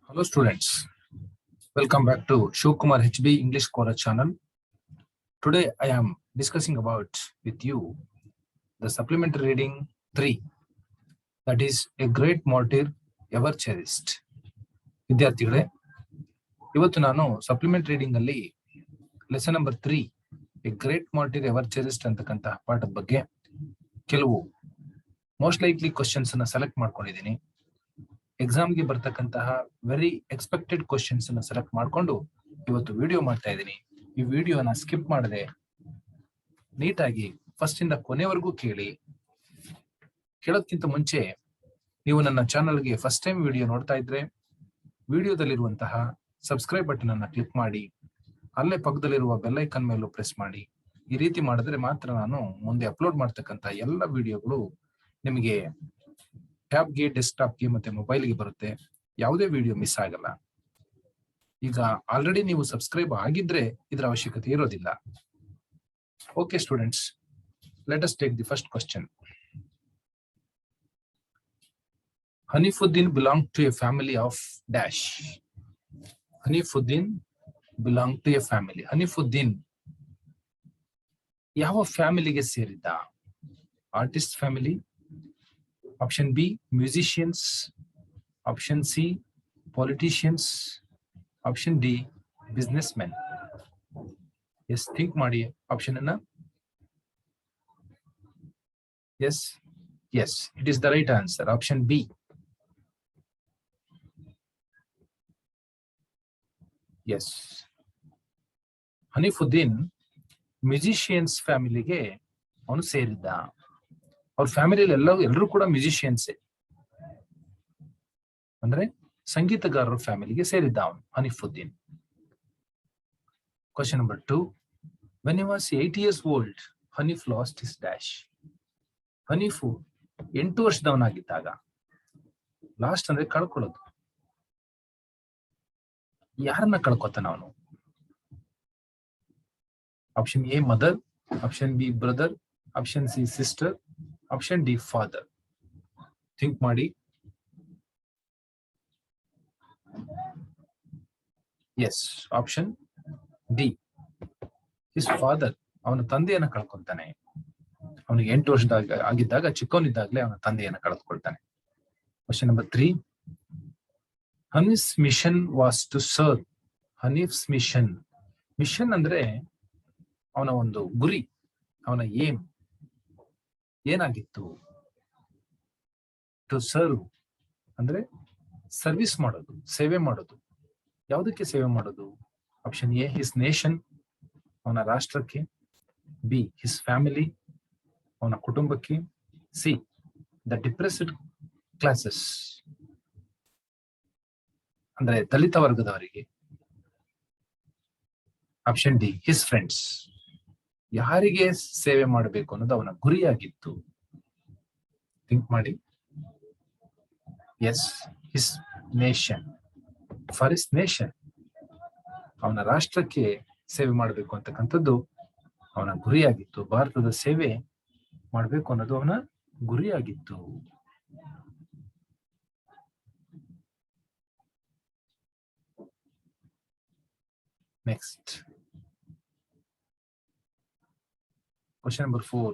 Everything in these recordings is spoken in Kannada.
Hello students, welcome back to Shivkumar HB English Scholar channel. Today I am discussing about with you the supplementary reading 3, that is a great martyr ever cherished. ವಿದ್ಯಾರ್ಥಿಗಳೇ, ಇವತ್ತು ನಾನು ಸಪ್ಲಿಮೆಂಟ್ ರೀಡಿಂಗ್ ಅಲ್ಲಿ lesson number 3 a great martyr ever cherished ಅಂತಕ್ಕಂಥ ಪಾಠದ ಬಗ್ಗೆ ಕೆಲವು ಮೋಸ್ಟ್ ಲೈಕ್ಲಿ ಕ್ವಶನ್ಸ್ ಅನ್ನ ಸೆಲೆಕ್ಟ್ ಮಾಡ್ಕೊಂಡಿದ್ದೀನಿ. ಎಕ್ಸಾಮ್ಗೆ ಬರ್ತಕ್ಕಂತಹ ವೆರಿ ಎಕ್ಸ್ಪೆಕ್ಟೆಡ್ ಕ್ವಶನ್ಸ್ ಅನ್ನ ಸೆಲೆಕ್ಟ್ ಮಾಡ್ಕೊಂಡು ಇವತ್ತು ವಿಡಿಯೋ ಮಾಡ್ತಾ ಇದ್ದೀನಿ. ಈ ವಿಡಿಯೋನ ಸ್ಕಿಪ್ ಮಾಡದೆ ನೀಟಾಗಿ ಫಸ್ಟ್ ಇಂದ ಕೊನೆವರೆಗೂ ಕೇಳೋದಕ್ಕಿಂತ ಮುಂಚೆ ನೀವು ನನ್ನ ಚಾನಲ್ಗೆ ಫಸ್ಟ್ ಟೈಮ್ ವಿಡಿಯೋ ನೋಡ್ತಾ ಇದ್ರೆ ವಿಡಿಯೋದಲ್ಲಿರುವಂತಹ ಸಬ್ಸ್ಕ್ರೈಬ್ ಬಟನ್ ಅನ್ನ ಕ್ಲಿಕ್ ಮಾಡಿ, ಅಲ್ಲೇ ಪಕ್ಕದಲ್ಲಿರುವ ಬೆಲ್ ಐಕನ್ ಮೇಲೂ ಪ್ರೆಸ್ ಮಾಡಿ. ಈ ರೀತಿ ಮಾಡಿದ್ರೆ ಮಾತ್ರ ನಾನು ಮುಂದೆ ಅಪ್ಲೋಡ್ ಮಾಡ್ತಕ್ಕಂಥ ಎಲ್ಲ ವಿಡಿಯೋಗಳು ನಿಮಗೆ ಟ್ಯಾಬ್ಗೆ, ಡೆಸ್ಕ್ಟಾಪ್ಗೆ ಮತ್ತೆ ಮೊಬೈಲ್ಗೆ ಬರುತ್ತೆ. ಯಾವುದೇ ವಿಡಿಯೋ ಮಿಸ್ ಆಗಲ್ಲ. ಈಗ ಆಲ್ರೆಡಿ ನೀವು ಸಬ್ಸ್ಕ್ರೈಬ್ ಆಗಿದ್ರೆ ಇದರ ಅವಶ್ಯಕತೆ ಇರೋದಿಲ್ಲ. Okay students, let us take the first question. Hanifuddin belonged to a family of dash. Hanifuddin belonged to a family. Hanifuddin ಯಾವ ಫ್ಯಾಮಿಲಿಗೆ ಸೇರಿದ್ದ? Artist family, option B musicians, option C politicians, option D business men. Yes, think ಮಾಡಿ ಆಪ್ಷನ್ ಅನ್ನ. Yes, it is the right answer. Option B. Yes, Hanifuddin musicians ಫ್ಯಾಮಿಲಿಗೆ ಅವನು ಸೇರಿದ್ದ. ಅವ್ರ ಫ್ಯಾಮಿಲಿಯಲ್ಲಿ ಎಲ್ಲರೂ ಕೂಡ ಮ್ಯೂಸಿಷಿಯನ್ಸೇ, ಅಂದ್ರೆ ಸಂಗೀತಗಾರರ ಫ್ಯಾಮಿಲಿಗೆ ಸೇರಿದ್ದ ಅವನು Hanifuddin. Question number 2. When he was 8 years old, Hanif lost his dash. Hanif 8 ವರ್ಷದವನಾಗಿದ್ದಾಗ, ಲಾಸ್ಟ್ ಅಂದ್ರೆ ಕಳ್ಕೊಳ್ಳೋದು, ಯಾರನ್ನ ಕಳ್ಕೊತಾನ ಅವನು? Option A mother, option B brother, option C sister, option D father. Think ಮಾಡಿ. Yes, option D, his father. ಅವನ ತಂದೆಯನ್ನ ಕಳ್ಕೊತಾನೆ. ಅವನಿಗೆ 8 ವರ್ಷದಾಗ ಆಗಿದ್ದಾಗ, ಚಿಕ್ಕವನಿದ್ದಾಗಲೇ ಅವನ ತಂದೆಯನ್ನ ಕಳೆದುಕೊಳ್ತಾನೆ. Question number 3. Hanif's mission was to serve. Hanif's mission. Mission ಅಂದ್ರೆ ಅವನ ಒಂದು ಗುರಿ, ಅವನ ಏಮ್ ಏನಾಗಿತ್ತು? ಟು ಸರ್ವ್ ಅಂದ್ರೆ ಸರ್ವಿಸ್ ಮಾಡೋದು, ಸೇವೆ ಮಾಡೋದು. ಯಾವುದಕ್ಕೆ ಸೇವೆ ಮಾಡೋದು? ಆಪ್ಷನ್ ಎ ಹಿಸ್ ನೇಷನ್, ಅವನ ರಾಷ್ಟ್ರಕ್ಕೆ. ಬಿ ಹಿಸ್ ಫ್ಯಾಮಿಲಿ, ಅವನ ಕುಟುಂಬಕ್ಕೆ. ಸಿ ದ ಡಿಪ್ರೆಸ್ಡ್ ಕ್ಲಾಸಸ್, ಅಂದ್ರೆ ದಲಿತ ವರ್ಗದವರಿಗೆ. Option D his friends. ಯಾರಿಗೆ ಸೇವೆ ಮಾಡಬೇಕು ಅನ್ನೋದು ಅವನ ಗುರಿಯಾಗಿತ್ತು? ಥಿಂಕ್ ಮಾಡಿ. Yes, his nation. For his nation, ಅವನ ರಾಷ್ಟ್ರಕ್ಕೆ ಸೇವೆ ಮಾಡಬೇಕು ಅಂತಕ್ಕಂಥದ್ದು ಅವನ ಗುರಿಯಾಗಿತ್ತು. ಭಾರತದ ಸೇವೆ ಮಾಡಬೇಕು ಅನ್ನೋದು ಅವನ ಗುರಿಯಾಗಿತ್ತು. Next question number 4.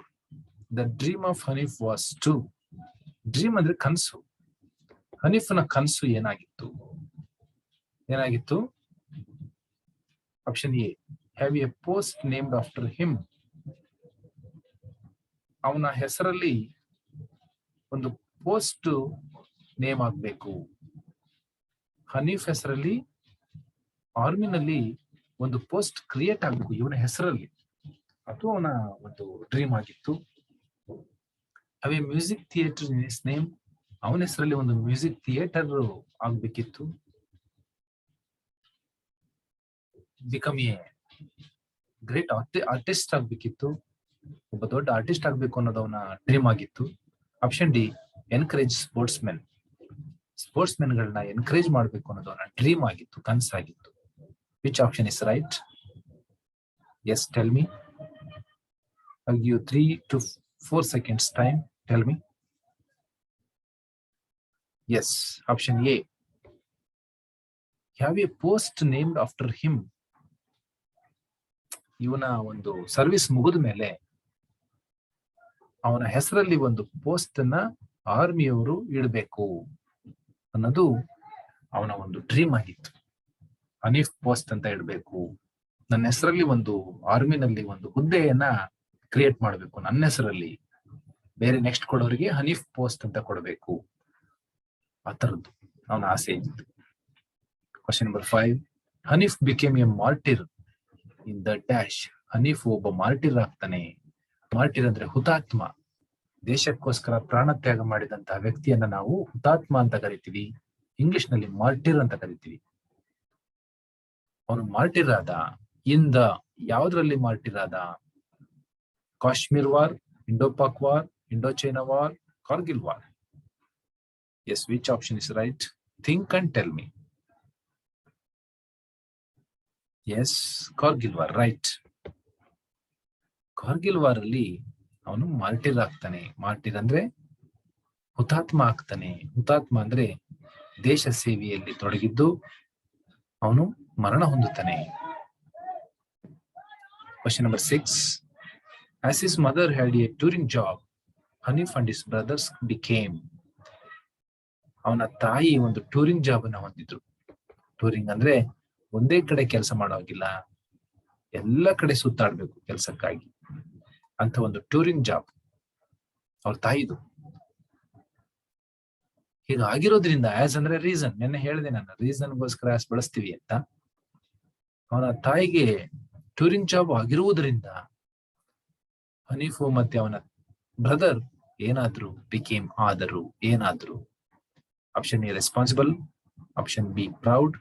The dream of Hanif was to. Dream ಅಂದ್ರೆ ಕನಸು. ಹನೀಫ್ನ ಕನಸು ಏನಾಗಿತ್ತು? Option A have a post named after him. ಅವನ ಹೆಸರಲ್ಲಿ ಒಂದು ಪೋಸ್ಟ್ ನೇಮ್ ಆಗ್ಬೇಕು. ಹನೀಫ್ ಹೆಸರಲ್ಲಿ ಆರ್ಮಿನಲ್ಲಿ ಒಂದು ಪೋಸ್ಟ್ ಕ್ರಿಯೇಟ್ ಆಗ್ಬೇಕು ಇವನ ಹೆಸರಲ್ಲಿ. ಅದು ಅವನ ಒಂದು ಡ್ರೀಮ್ ಆಗಿತ್ತು. Have a music theatre in his name. ಅವನ ಹೆಸರಲ್ಲಿ ಒಂದು ಮ್ಯೂಸಿಕ್ ಥಿಯೇಟರ್ ಆಗ್ಬೇಕಿತ್ತು. ಬಿಕಮ್ ಎ ಗ್ರೇಟ್ ಆರ್ಟಿಸ್ಟ್ ಆಗ್ಬೇಕಿತ್ತು. ಒಬ್ಬ ದೊಡ್ಡ ಆರ್ಟಿಸ್ಟ್ ಆಗ್ಬೇಕು ಅನ್ನೋದು ಅವನ ಡ್ರೀಮ್ ಆಗಿತ್ತು. Option D encourage sports men. Sports men ಗಳನ್ನ ಎನ್ಕರೇಜ್ ಮಾಡ್ಬೇಕು ಅನ್ನೋದು ಅವನ ಡ್ರೀಮ್ ಆಗಿತ್ತು, ಕನಸಾಗಿತ್ತು. Which option is right? Yes, tell me. I'll give you 3 to 4 seconds time. Tell me. Yes, option A. Have a post named after him. ಇವನ ಒಂದು ಸರ್ವಿಸ್ ಮುಗಿದ ಮೇಲೆ ಅವನ ಹೆಸರಲ್ಲಿ ಒಂದು ಪೋಸ್ಟ್ ಅನ್ನ ಆರ್ಮಿಯವರು ಇಡಬೇಕು ಅನ್ನೋದು ಅವನ ಒಂದು ಡ್ರೀಮ್ ಆಗಿತ್ತು. ಹನೀಫ್ ಪೋಸ್ಟ್ ಅಂತ ಇಡಬೇಕು, ನನ್ನ ಹೆಸರಲ್ಲಿ ಒಂದು ಆರ್ಮಿನಲ್ಲಿ ಒಂದು ಹುದ್ದೆಯನ್ನ ಕ್ರಿಯೇಟ್ ಮಾಡಬೇಕು, ನನ್ನ ಹೆಸರಲ್ಲಿ ಬೇರೆ ನೆಕ್ಸ್ಟ್ ಕೊಡೋರಿಗೆ ಹನೀಫ್ ಪೋಸ್ಟ್ ಅಂತ ಕೊಡಬೇಕು, ಆ ತರದ್ದು ಅವನ ಆಸೆ ಇತ್ತು. Question number 5. Hanif became a martyr in the dash. Hanif ಒಬ್ಬ ಮಾರ್ಟಿರ್ ಆಗ್ತಾನೆ. ಮಾರ್ಟಿರ್ ಅಂದ್ರೆ ಹುತಾತ್ಮ, ದೇಶಕ್ಕೋಸ್ಕರ ಪ್ರಾಣ ತ್ಯಾಗ ಮಾಡಿದಂತಹ ವ್ಯಕ್ತಿಯನ್ನ ನಾವು ಹುತಾತ್ಮ ಅಂತ ಕರಿತೀವಿ, ಇಂಗ್ಲಿಷ್ ನಲ್ಲಿ ಮಾರ್ಟಿರ್ ಅಂತ ಕರಿತೀವಿ. ಅವನು ಮಾರ್ಟಿರ್ ಆದ. ಇಂದ ಯಾವ್ದ್ರಲ್ಲಿ ಮಾರ್ಟಿರ್ ಆದ? Kashmir war, Indo Pak war, Indo China war, Kargil war. Yes, which option is right? Think and tell me. Yes, Kargil war, right. Kargil war ಅಲ್ಲಿ ಅವನು ಮಾರ್ಟಿರ್ ಆಗ್ತಾನೆ. ಮಾರ್ಟಿರ್ ಅಂದ್ರೆ ಹುತಾತ್ಮ ಆಗ್ತಾನೆ. ಹುತಾತ್ಮ ಅಂದ್ರೆ ದೇಶ ಸೇವೆಯಲ್ಲಿ ತೊಡಗಿದ್ದು ಅವನು ಮರಣ ಹೊಂದುತ್ತಾನೆ. Question number 6. As his mother had a touring job, Hanif and his brothers became. ಅವನ ತಾಯಿ ಒಂದು ಟೂರಿಂಗ್ ಜಾಬ್ ಅನ್ನ ಹೊಂದಿದ್ರು. ಟೂರಿಂಗ್ ಅಂದ್ರೆ ಒಂದೇ ಕಡೆ ಕೆಲಸ ಮಾಡೋಗಿಲ್ಲ, ಎಲ್ಲ ಕಡೆ ಸುತ್ತಾಡ್ಬೇಕು ಕೆಲಸಕ್ಕಾಗಿ ಅಂತ ಒಂದು ಟೂರಿಂಗ್ ಜಾಬ್ ಅವ್ರ ತಾಯಿದು. ಹೀಗಾಗಿರೋದ್ರಿಂದ ಆಸ್ ಅಂದ್ರೆ ರೀಸನ್, ನೆನ್ನೆ ಹೇಳಿದೆ ನಾನು, ರೀಸನ್ಗೋಸ್ಕರ ಆಸ್ ಬಳಸ್ತೀವಿ ಅಂತ. ಅವನ ತಾಯಿಗೆ ಟೂರಿಂಗ್ ಜಾಬ್ ಆಗಿರುವುದರಿಂದ ಹನೀಫು ಮತ್ತೆ ಅವನ ಬ್ರದರ್ ಏನಾದ್ರು ಬಿಕೇಮ್ ಆದರು, ಏನಾದ್ರು. Option A responsible, option B proud,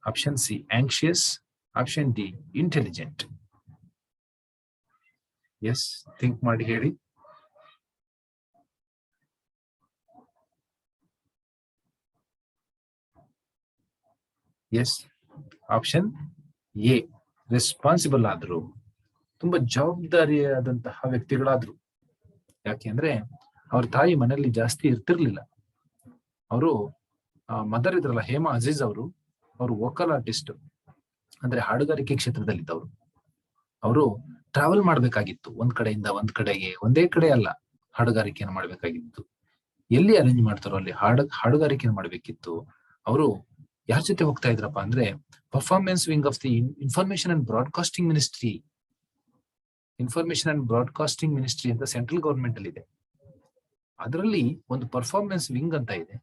option C anxious, option D intelligent. Yes, think ಮಾಡಿ ಹೇಳಿ. ಎಸ್, ಆಪ್ಷನ್ ಎ ರೆಸ್ಪಾನ್ಸಿಬಲ್ ಆದ್ರು, ತುಂಬಾ ಜವಾಬ್ದಾರಿಯಾದಂತಹ ವ್ಯಕ್ತಿಗಳಾದ್ರು. ಯಾಕೆಂದ್ರೆ ಅವ್ರ ತಾಯಿ ಮನೆಯಲ್ಲಿ ಜಾಸ್ತಿ ಇರ್ತಿರ್ಲಿಲ್ಲ. ಅವರು ಮದರ್ ಇದ್ರಲ್ಲ, ಹೇಮಾ ಅಜೀಜ್ ಅವರು ವೋಕಲ್ ಆರ್ಟಿಸ್ಟ್, ಅಂದ್ರೆ ಹಾಡುಗಾರಿಕೆ ಕ್ಷೇತ್ರದಲ್ಲಿದ್ದವರು. ಅವರು ಟ್ರಾವೆಲ್ ಮಾಡ್ಬೇಕಾಗಿತ್ತು ಒಂದ್ ಕಡೆಯಿಂದ ಒಂದ್ ಕಡೆಗೆ, ಒಂದೇ ಕಡೆ ಅಲ್ಲ ಹಾಡುಗಾರಿಕೆಯನ್ನು ಮಾಡ್ಬೇಕಾಗಿತ್ತು. ಎಲ್ಲಿ ಅರೇಂಜ್ ಮಾಡ್ತಾರೋ ಅಲ್ಲಿ ಹಾಡುಗಾರಿಕೆಯನ್ನು ಮಾಡ್ಬೇಕಿತ್ತು. ಅವರು ಯಾರ ಜೊತೆ ಹೋಗ್ತಾ ಇದ್ರಪ್ಪ ಅಂದ್ರೆ performance wing of the information and broadcasting ministry. Information and broadcasting ministry ಅಂತ ಸೆಂಟ್ರಲ್ ಗವರ್ಮೆಂಟ್ ಅಲ್ಲಿ ಇದೆ. ಅದರಲ್ಲಿ ಒಂದು ಪರ್ಫಾರ್ಮೆನ್ಸ್ ವಿಂಗ್ ಅಂತ ಇದೆ.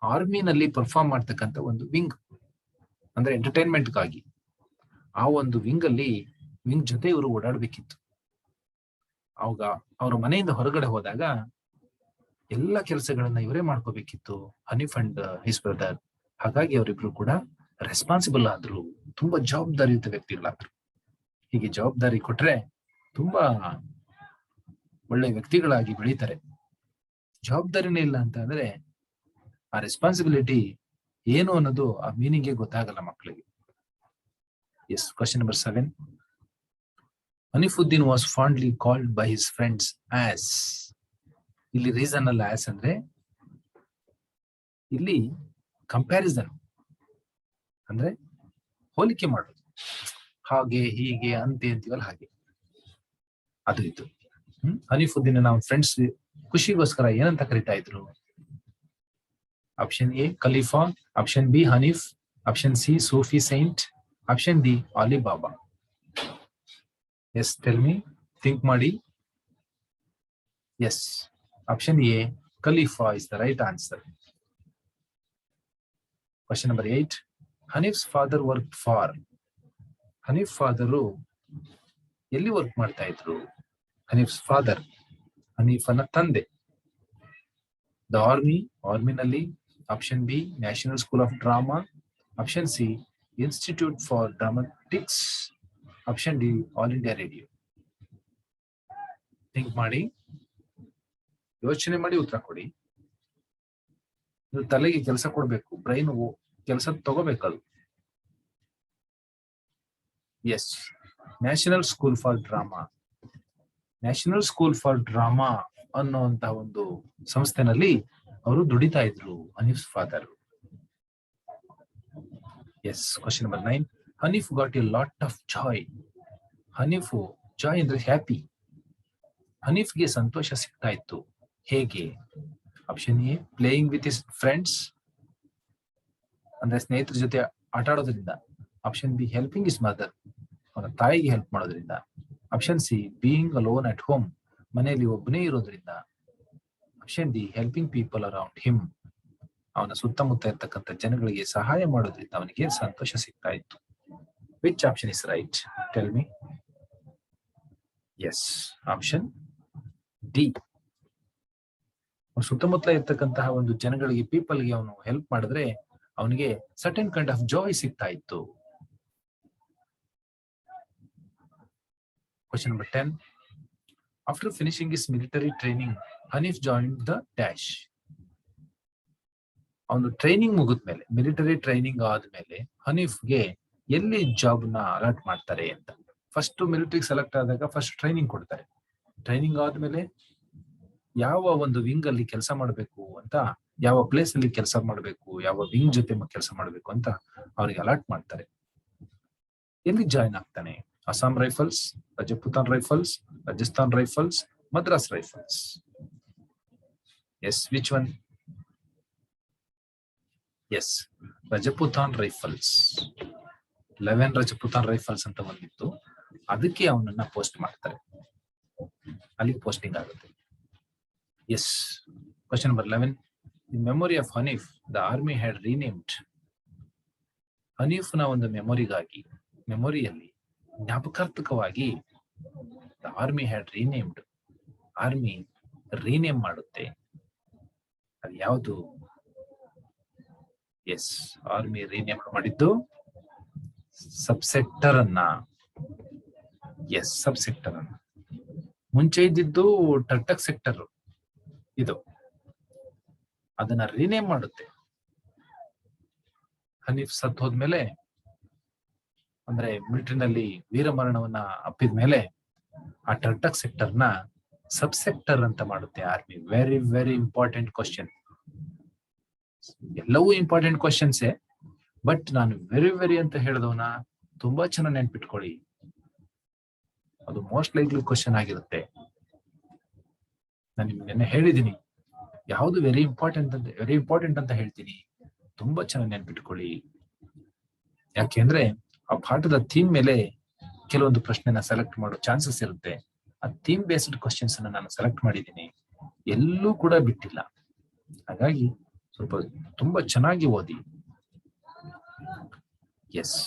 ಆರ್ಮಿನಲ್ಲಿ ಪರ್ಫಾರ್ಮ್ ಮಾಡ್ತಕ್ಕಂಥ ಒಂದು ವಿಂಗ್, ಅಂದ್ರೆ ಎಂಟರ್ಟೈನ್ಮೆಂಟ್ಗಾಗಿ. ಆ ಒಂದು ವಿಂಗ್ ಜೊತೆ ಇವರು ಓಡಾಡ್ಬೇಕಿತ್ತು. ಅವಾಗ ಅವ್ರ ಮನೆಯಿಂದ ಹೊರಗಡೆ ಹೋದಾಗ ಎಲ್ಲ ಕೆಲಸಗಳನ್ನ ಇವರೇ ಮಾಡ್ಕೋಬೇಕಿತ್ತು, ಹನೀಫ್ ಅಂಡ್ ಹಿಸ್ ಬ್ರದರ್. ಹಾಗಾಗಿ ಅವರಿಬ್ರು ಕೂಡ ರೆಸ್ಪಾನ್ಸಿಬಲ್ ಆದ್ರು, ತುಂಬಾ ಜವಾಬ್ದಾರಿಯುತ ವ್ಯಕ್ತಿಗಳಾದ್ರು. ಹೀಗೆ ಜವಾಬ್ದಾರಿ ಕೊಟ್ರೆ ತುಂಬಾ ಒಳ್ಳೆ ವ್ಯಕ್ತಿಗಳಾಗಿ ಬೆಳೀತಾರೆ. ಜವಾಬ್ದಾರಿನೇ ಇಲ್ಲ ಅಂತ ಅಂದ್ರೆ ಆ ರೆಸ್ಪಾನ್ಸಿಬಿಲಿಟಿ ಏನು ಅನ್ನೋದು ಆ ಮೀನಿಂಗ್ಗೆ ಗೊತ್ತಾಗಲ್ಲ ಮಕ್ಕಳಿಗೆ. Yes, question number 7. Hanifuddin was fondly called by his friends as. ಇಲ್ಲಿ ರೀಸನ್ ಅಲ್ಲ, ಆಸ್ ಅಂದ್ರೆ ಇಲ್ಲಿ ಕಂಪ್ಯಾರಿಸನ್ ಅಂದ್ರೆ ಹೋಲಿಕೆ ಮಾಡೋದು. ಹಾಗೆ ಹೀಗೆ ಅಂತೆ ಅಂತೀವಲ್ಲ, ಹಾಗೆ ಅದು ಇದು. ಹನೀಫುದ್ದೀನ್ ನಾವು ಫ್ರೆಂಡ್ಸ್ ಖುಷಿಗೋಸ್ಕರ ಏನಂತ ಕರಿತಾ ಇದ್ರು? Option A Khalifa, option B Hanif, option C Sufi saint, option D Alibaba. Yes, tell me, think ಮಾಡಿ. Yes, option A Khalifa is the right answer. Question number 8. Hanif's father work for. Hanif father ಎಲ್ಲಿ ವರ್ಕ್ ಮಾಡ್ತಾ ಇದ್ರು? ಹನೀಫ್ಸ್ ಫಾದರ್, ಹನೀಫನ ತಂದೆ, ದ ಆರ್ಮಿನಲ್ಲಿ. Option B national school of drama, option C institute for dramatics, option D all India radio. Think ಮಾಡಿ, ಯೋಚನೆ ಮಾಡಿ ಉತ್ತರ ಕೊಡಿ. ತಲೆಗೆ ಕೆಲಸ ಕೊಡ್ಬೇಕು, ಬ್ರೈನ್ ಕೆಲಸ ತಗೋಬೇಕದು. Yes, national school for drama. National school for drama ಅನ್ನುವಂತಹ ಒಂದು ಸಂಸ್ಥೆನಲ್ಲಿ ಅವರು ದುಡಿತಾ ಇದ್ರು Hanif father. Yes. Question number 9. Hanif got a lot of joy. Hanif joy ಅಂದ್ರೆ ಹ್ಯಾಪಿ. ಹನೀಫ್ಗೆ ಸಂತೋಷ ಸಿಗ್ತಾ ಇತ್ತು. ಹೇಗೆ? Option A playing with his friends, ಅಂದ್ರೆ ಸ್ನೇಹಿತರ ಜೊತೆ ಆಟ ಆಡೋದ್ರಿಂದ. Option B helping his mother, ಅವನ ತಾಯಿಗೆ ಹೆಲ್ಪ್ ಮಾಡೋದ್ರಿಂದ. Option C being alone at home, ಮನೆಯಲ್ಲಿ ಒಬ್ಬನೇ ಇರೋದ್ರಿಂದ. Option D helping people around him, ಅವನ ಸುತ್ತಮುತ್ತ ಇರ್ತಕ್ಕಂಥ ಜನಗಳಿಗೆ ಸಹಾಯ ಮಾಡೋದ್ರಿಂದ ಅವನಿಗೆ ಸಂತೋಷ ಸಿಗ್ತಾ ಇತ್ತು. Which option is right? Tell me. Yes, option D. ಸುತ್ತಮುತ್ತಲ ಇರ್ತಕ್ಕಂತಹ ಒಂದು ಜನಗಳಿಗೆ, ಪೀಪಲ್ಗೆ ಅವನು ಹೆಲ್ಪ್ ಮಾಡಿದ್ರೆ ಅವನಿಗೆ ಸರ್ಟನ್ ಕೈಂಡ್ ಆಫ್ ಜಾಯ್ ಸಿಗ್ತಾ ಇತ್ತು. Question number 10. After finishing his military training, Hanif joined the dash. ಅವನು ಟ್ರೈನಿಂಗ್ ಮುಗಿದ್ಮೇಲೆ, ಮಿಲಿಟರಿ ಟ್ರೈನಿಂಗ್ ಆದ್ಮೇಲೆ ಹನೀಫ್ಗೆ ಎಲ್ಲಿ ಜಾಬ್ ನ ಅಲಾಟ್ ಮಾಡ್ತಾರೆ ಅಂತ. ಫಸ್ಟ್ ಮಿಲಿಟರಿ ಸೆಲೆಕ್ಟ್ ಆದಾಗ ಫಸ್ಟ್ ಟ್ರೈನಿಂಗ್ ಕೊಡ್ತಾರೆ. ಟ್ರೈನಿಂಗ್ ಆದ್ಮೇಲೆ ಯಾವ ಒಂದು ವಿಂಗ್ ಅಲ್ಲಿ ಕೆಲಸ ಮಾಡಬೇಕು ಅಂತ, ಯಾವ ಪ್ಲೇಸ್ ಅಲ್ಲಿ ಕೆಲಸ ಮಾಡಬೇಕು, ಯಾವ ವಿಂಗ್ ಜೊತೆ ಕೆಲಸ ಮಾಡಬೇಕು ಅಂತ ಅವ್ರಿಗೆ ಅಲಾಟ್ ಮಾಡ್ತಾರೆ. ಎಲ್ಲಿ ಜಾಯ್ನ್ ಆಗ್ತಾನೆ? Assam rifles, Rajputana rifles, Rajasthan rifles, Madras rifles. Yes, which one? Yes, Rajputana rifles. 11 Rajputana rifles ಅಂತ ಬಂದಿತ್ತು, ಅದಕ್ಕೆ ಅವನನ್ನ ಪೋಸ್ಟ್ ಮಾಡ್ತಾರೆ, ಅಲ್ಲಿಗೆ ಪೋಸ್ಟಿಂಗ್ ಆಗುತ್ತೆ. Yes. Question number 11. In memory of Hanif the army had renamed. ಹನೀಫ್ನ ಒಂದು ಮೆಮೊರಿಯಲ್ಲಿ ಜ್ಞಾಪಕಾರ್ಥಕವಾಗಿ the army had renamed, army rename ಮಾಡುತ್ತೆ. ಅದು ಯಾವುದು? ಎಸ್, ಆರ್ಮಿ ರೀನೇಮ್ ಮಾಡಿದ್ದು ಸಬ್ಸೆಕ್ಟರ್ ಅನ್ನ. ಎಸ್, ಸಬ್ಸೆಕ್ಟರ್ ಅನ್ನ. ಮುಂಚೆ ಇದ್ದಿದ್ದು ಟರ್ಟಕ್ ಸೆಕ್ಟರ್, ಇದು ಅದನ್ನ ರೀನೇಮ್ ಮಾಡುತ್ತೆ. ಹನೀಫ್ ಸತ್ ಹೋದ್ಮೇಲೆ, ಅಂದ್ರೆ ಮಿಲಿಟರಿನಲ್ಲಿ ವೀರಮರಣವನ್ನ ಅಪ್ಪಿದ ಮೇಲೆ ಆ ಟರ್ಟಕ್ ಸೆಕ್ಟರ್ ನ ಸಬ್ ಸೆಕ್ಟರ್ ಅಂತ ಮಾಡುತ್ತೆ army. Very very important question. ಎಲ್ಲವೂ ಇಂಪಾರ್ಟೆಂಟ್ ಕ್ವಶನ್ಸೇ, ಬಟ್ ನಾನು ವೆರಿ ವೆರಿ ಅಂತ ಹೇಳಿದವನ ತುಂಬಾ ಚೆನ್ನಾಗಿ ನೆನ್ಪಿಟ್ಕೊಳ್ಳಿ. ಅದು ಮೋಸ್ಟ್ ಲೈಕ್ಲಿ ಕ್ವಶನ್ ಆಗಿರುತ್ತೆ. ನಾನು ನಿನ್ನೆ ಹೇಳಿದ್ದೀನಿ, ಯಾವುದು ವೆರಿ ಇಂಪಾರ್ಟೆಂಟ್ ಅಂತ ಹೇಳ್ತೀನಿ, ತುಂಬಾ ಚೆನ್ನಾಗಿ ನೆನ್ಪಿಟ್ಕೊಳ್ಳಿ. ಯಾಕೆಂದ್ರೆ ಆ ಪಾಠದ ಥೀಮ್ ಮೇಲೆ ಕೆಲವೊಂದು ಪ್ರಶ್ನೆನ ಸೆಲೆಕ್ಟ್ ಮಾಡೋ ಚಾನ್ಸಸ್ ಇರುತ್ತೆ. ಆ ಥೀಮ್ ಬೇಸ್ಡ್ ಕ್ವಶನ್ಸ್ ಅನ್ನ ನಾನು ಸೆಲೆಕ್ಟ್ ಮಾಡಿದ್ದೀನಿ, ಎಲ್ಲೂ ಕೂಡ ಬಿಟ್ಟಿಲ್ಲ. ಹಾಗಾಗಿ ಸ್ವಲ್ಪ ತುಂಬಾ ಚೆನ್ನಾಗಿ ಓದಿ. ಎಸ್,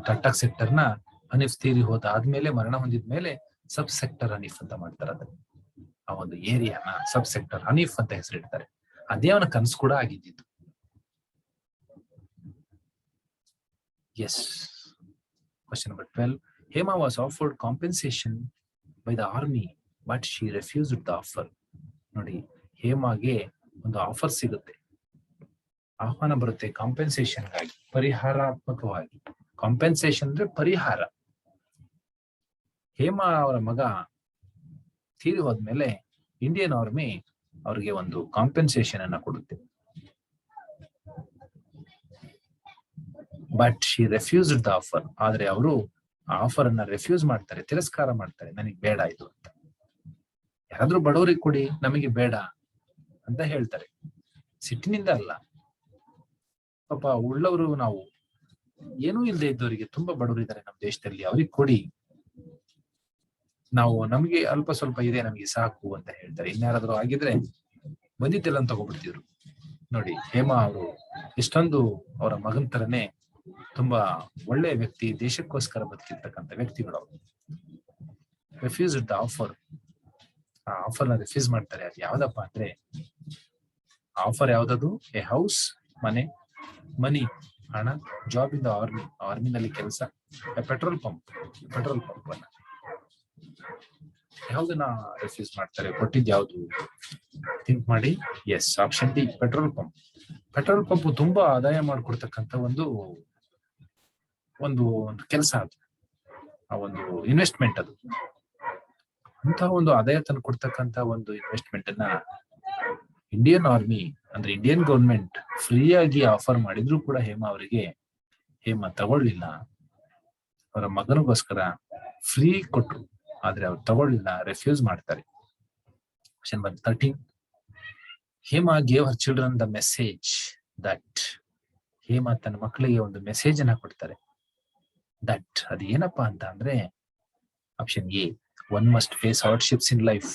ಟರ್ಟಕ್ ಸೆಕ್ಟರ್ ನ ಹನೀಫ್ ತೀರಿ ಹೋದಾದ್ಮೇಲೆ, ಮರಣ ಹೊಂದಿದ್ಮೇಲೆ ಸಬ್ ಸೆಕ್ಟರ್ ಹನೀಫ್ ಅಂತ ಮಾಡ್ತಾರೆ. ಅದನ್ನ, ಆ ಒಂದು ಏರಿಯಾನ ಸಬ್ ಸೆಕ್ಟರ್ ಹನೀಫ್ ಅಂತ ಹೆಸರಿಡ್ತಾರೆ. ಅದೇ ಅವನ ಕನಸು ಕೂಡ ಆಗಿದ್ದು. Yes. Question number 12. Hema was offered compensation by the army but she refused the offer. ನೋಡಿ, ಹೇಮಾಗೆ ಒಂದು ಆಫರ್ ಸಿಗುತ್ತೆ, ಆಹ್ವಾನ ಬರುತ್ತೆ ಕಾಂಪೆನ್ಸೇಷನ್ ಗಾಗಿ, ಪರಿಹಾರಾತ್ಮಕವಾಗಿ. ಕಾಂಪೆನ್ಸೇಷನ್ ಅಂದ್ರೆ ಪರಿಹಾರ. ಹೇಮಾ ಅವರ ಮಗ ತೀರಿ ಹೋದ್ಮೇಲೆ ಇಂಡಿಯನ್ ಆರ್ಮಿ ಅವ್ರಿಗೆ ಒಂದು ಕಾಂಪೆನ್ಸೇಷನ್ ಅನ್ನ ಕೊಡುತ್ತೆ. But she refused the offer. ಆದ್ರೆ ಅವರು ಆ ಆಫರ್ ಅನ್ನ ರೆಫ್ಯೂಸ್ ಮಾಡ್ತಾರೆ, ತಿರಸ್ಕಾರ ಮಾಡ್ತಾರೆ. ನನಗೆ ಬೇಡ ಇದು ಅಂತ. ಯಾರಾದ್ರೂ ಬಡವರಿಗೆ ಕೊಡಿ, ನಮಗೆ ಬೇಡ ಅಂತ ಹೇಳ್ತಾರೆ. ಸಿಟ್ಟಿನಿಂದ ಅಲ್ಲ, ಪಾಪ ಉಳ್ಳವರು ನಾವು, ಏನೂ ಇಲ್ಲದೆ ಇದ್ದವರಿಗೆ, ತುಂಬಾ ಬಡವರು ಇದ್ದಾರೆ ನಮ್ಮ ದೇಶದಲ್ಲಿ, ಅವ್ರಿಗೆ ಕೊಡಿ, ನಾವು ನಮ್ಗೆ ಅಲ್ಪ ಸ್ವಲ್ಪ ಇದೆ, ನಮಗೆ ಸಾಕು ಅಂತ ಹೇಳ್ತಾರೆ. ಇನ್ಯಾರಾದ್ರೂ ಆಗಿದ್ರೆ ಬಂದಿದ್ದೆಲ್ಲ ತಗೊಬಿಡ್ತಿದ್ರು. ನೋಡಿ, ಹೇಮಾ ಅವರು ಎಷ್ಟೊಂದು ಅವರ ಮಗನ ತರನೇ ತುಂಬಾ ಒಳ್ಳೆ ವ್ಯಕ್ತಿ, ದೇಶಕ್ಕೋಸ್ಕರ ಬದುಕಿರ್ತಕ್ಕಂಥ ವ್ಯಕ್ತಿಗಳು. Refused the offer. ಆ ಆಫರ್ ನ ರಿಫ್ಯೂಸ್ ಮಾಡ್ತಾರೆ. ಅದು ಯಾವ್ದಪ್ಪ ಅಂದ್ರೆ, ಆಫರ್ ಯಾವ್ದದು? ಎ ಹೌಸ್, ಮನೆ, ಮನಿ, ಹಣ, ಜಾಬ್ ಇನ್ ದ ಆರ್ಮಿ, ಆರ್ಮಿನಲ್ಲಿ ಕೆಲಸ, ಪೆಟ್ರೋಲ್ ಪಂಪ್ ಅನ್ನ ಯಾವ್ದನ್ನ ರೆಫ್ಯೂಸ್ ಮಾಡ್ತಾರೆ? ಕೊಟ್ಟಿದ್ ಯಾವ್ದು? ಥಿಂಕ್ ಮಾಡಿ. Yes, option D, petrol pump. Petrol pump ತುಂಬಾ ಆದಾಯ ಮಾಡ್ಕೊಡ್ತಕ್ಕಂಥ ಒಂದು ಕೆಲಸ ಅದು, ಆ ಒಂದು ಇನ್ವೆಸ್ಟ್ಮೆಂಟ್ ಅದು. ಅಂತಹ ಒಂದು ಆದಾಯ ತಂದು ಕೊಡ್ತಕ್ಕಂಥ ಒಂದು ಇನ್ವೆಸ್ಟ್ಮೆಂಟ್ ಅನ್ನ ಇಂಡಿಯನ್ ಆರ್ಮಿ ಅಂದ್ರೆ ಇಂಡಿಯನ್ ಗವರ್ಮೆಂಟ್ ಫ್ರೀಯಾಗಿ ಆಫರ್ ಮಾಡಿದ್ರು ಕೂಡ ಹೇಮಾ ಅವರಿಗೆ ಹೇಮ ತಗೊಳ್ಳಿಲ್ಲ. ಅವರ ಮಗನಿಗೋಸ್ಕರ ಫ್ರೀ ಕೊಟ್ರು, ಆದ್ರೆ ಅವ್ರು ತಗೊಳ್ಳಿಲ್ಲ, ರೆಫ್ಯೂಸ್ ಮಾಡ್ತಾರೆ. Question number 13. Hema gave Har children the message that. Hema ತನ್ನ ಮಕ್ಕಳಿಗೆ ಒಂದು ಮೆಸೇಜ್ ಅನ್ನ ಕೊಡ್ತಾರೆ. ದಟ್ ಅದು ಏನಪ್ಪಾ ಅಂತ ಅಂದ್ರೆ, option A, one must face hardships in life.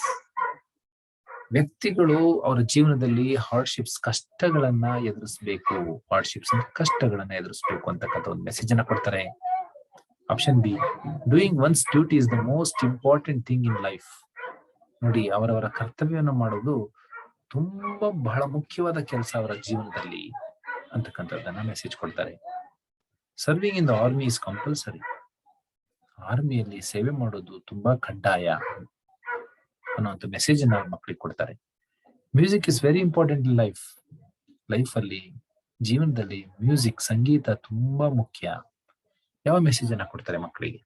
ವ್ಯಕ್ತಿಗಳು ಅವರ ಜೀವನದಲ್ಲಿ ಹಾರ್ಡ್ಶಿಪ್ಸ್ ಕಷ್ಟಗಳನ್ನ ಎದುರಿಸಬೇಕು, ಹಾರ್ಡ್ಶಿಪ್ಸ್ ಕಷ್ಟಗಳನ್ನ ಎದುರಿಸಬೇಕು ಅಂತಕ್ಕಂಥ ಒಂದು ಮೆಸೇಜ್ ಅನ್ನ ಕೊಡ್ತಾರೆ. Option B, doing one's duty is the most important thing in life. ನೋಡಿ, ಅವರವರ ಕರ್ತವ್ಯವನ್ನು ಮಾಡೋದು ತುಂಬಾ ಬಹಳ ಮುಖ್ಯವಾದ ಕೆಲಸ ಅವರ ಜೀವನದಲ್ಲಿ ಅಂತಕ್ಕಂಥದ್ದನ್ನ ಮೆಸೇಜ್ ಕೊಡ್ತಾರೆ. Serving in the army is compulsory. ಆರ್ಮಿಯಲ್ಲಿ ಸೇವೆ ಮಾಡೋದು ತುಂಬಾ ಕಡ್ಡಾಯ ಅನ್ನುವಂಥ ಮೆಸೇಜ್ ಅನ್ನ ಮಕ್ಕಳಿಗೆ ಕೊಡ್ತಾರೆ. Music is very important in life. Life ಅಲ್ಲಿ, ಜೀವನದಲ್ಲಿ ಮ್ಯೂಸಿಕ್, ಸಂಗೀತ ತುಂಬಾ ಮುಖ್ಯ. ಯಾವ ಮೆಸೇಜ್ ಅನ್ನ ಕೊಡ್ತಾರೆ ಮಕ್ಕಳಿಗೆ?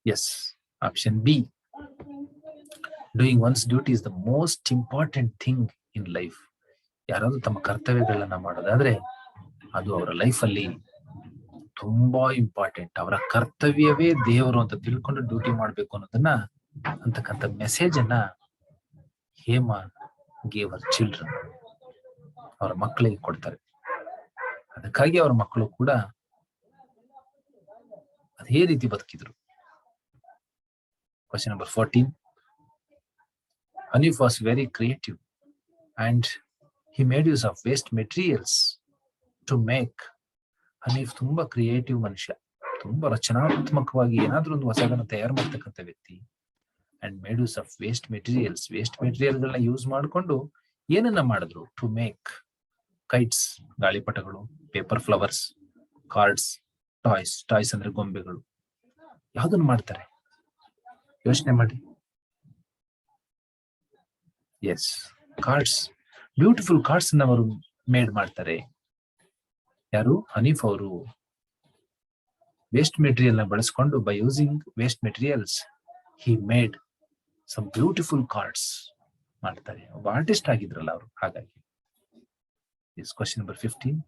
Yes, option B, doing one's duty is the most important thing in life. ಯಾರಾದ್ರೂ ತಮ್ಮ ಕರ್ತವ್ಯಗಳನ್ನ ಮಾಡೋದಾದ್ರೆ ಅದು ಅವರ ಲೈಫ್ ಅಲ್ಲಿ ತುಂಬಾ ಇಂಪಾರ್ಟೆಂಟ್. ಅವರ ಕರ್ತವ್ಯವೇ ದೇವರು ಅಂತ ತಿಳ್ಕೊಂಡು ಡ್ಯೂಟಿ ಮಾಡ್ಬೇಕು ಅನ್ನೋದನ್ನ ಅಂತಕ್ಕಂಥ ಮೆಸೇಜ್ ಅನ್ನ ಹೇಮಾ ಗೇವ್ ಹರ್ ಚಿಲ್ಡ್ರನ್, ಅವರ ಮಕ್ಕಳಿಗೆ ಕೊಡ್ತಾರೆ. ಅದಕ್ಕಾಗಿ ಅವರ ಮಕ್ಕಳು ಕೂಡ ಅದೇ ರೀತಿ ಬದುಕಿದ್ರು. Question number 14. Hanif was very creative and he made use of waste materials to make. Hanif ತುಂಬಾ ಕ್ರಿಯೇಟಿವ್ ಮನುಷ್ಯ, ತುಂಬಾ ರಚನಾತ್ಮಕವಾಗಿ ಏನಾದ್ರೂ ಒಂದು ಹೊಸದನ್ನು ತಯಾರು ಮಾಡ್ತಕ್ಕಂಥ ವ್ಯಕ್ತಿ. And made use of waste materials. Waste ಮೆಟೀರಿಯಲ್ಗಳನ್ನ ಯೂಸ್ ಮಾಡಿಕೊಂಡು ಏನನ್ನ ಮಾಡಿದ್ರು? ಟು ಮೇಕ್ ಕೈಟ್ಸ್, ಗಾಳಿಪಟಗಳು, paper flowers, cards, toys. Toys ಅಂದ್ರೆ ಗೊಂಬೆಗಳು. ಯಾವ್ದನ್ನು ಮಾಡ್ತಾರೆ? ಯೋಚನೆ ಮಾಡಿ. S, cards. ಬ್ಯೂಟಿಫುಲ್ ಕಾರ್ಡ್ಸ್ ಅನ್ನ ಅವರು ಮೇಡ್ ಮಾಡ್ತಾರೆ. ಯಾರು? ಹನೀಫ್ ಅವರು ವೇಸ್ಟ್ ಮೆಟೀರಿಯಲ್ ನ ಬಳಸ್ಕೊಂಡು, by using waste materials he made some beautiful cards ಮಾಡ್ತಾರೆ. ಒಬ್ಬ ಆರ್ಟಿಸ್ಟ್ ಆಗಿದ್ರಲ್ಲ ಅವರು, ಹಾಗಾಗಿ. Question number 15.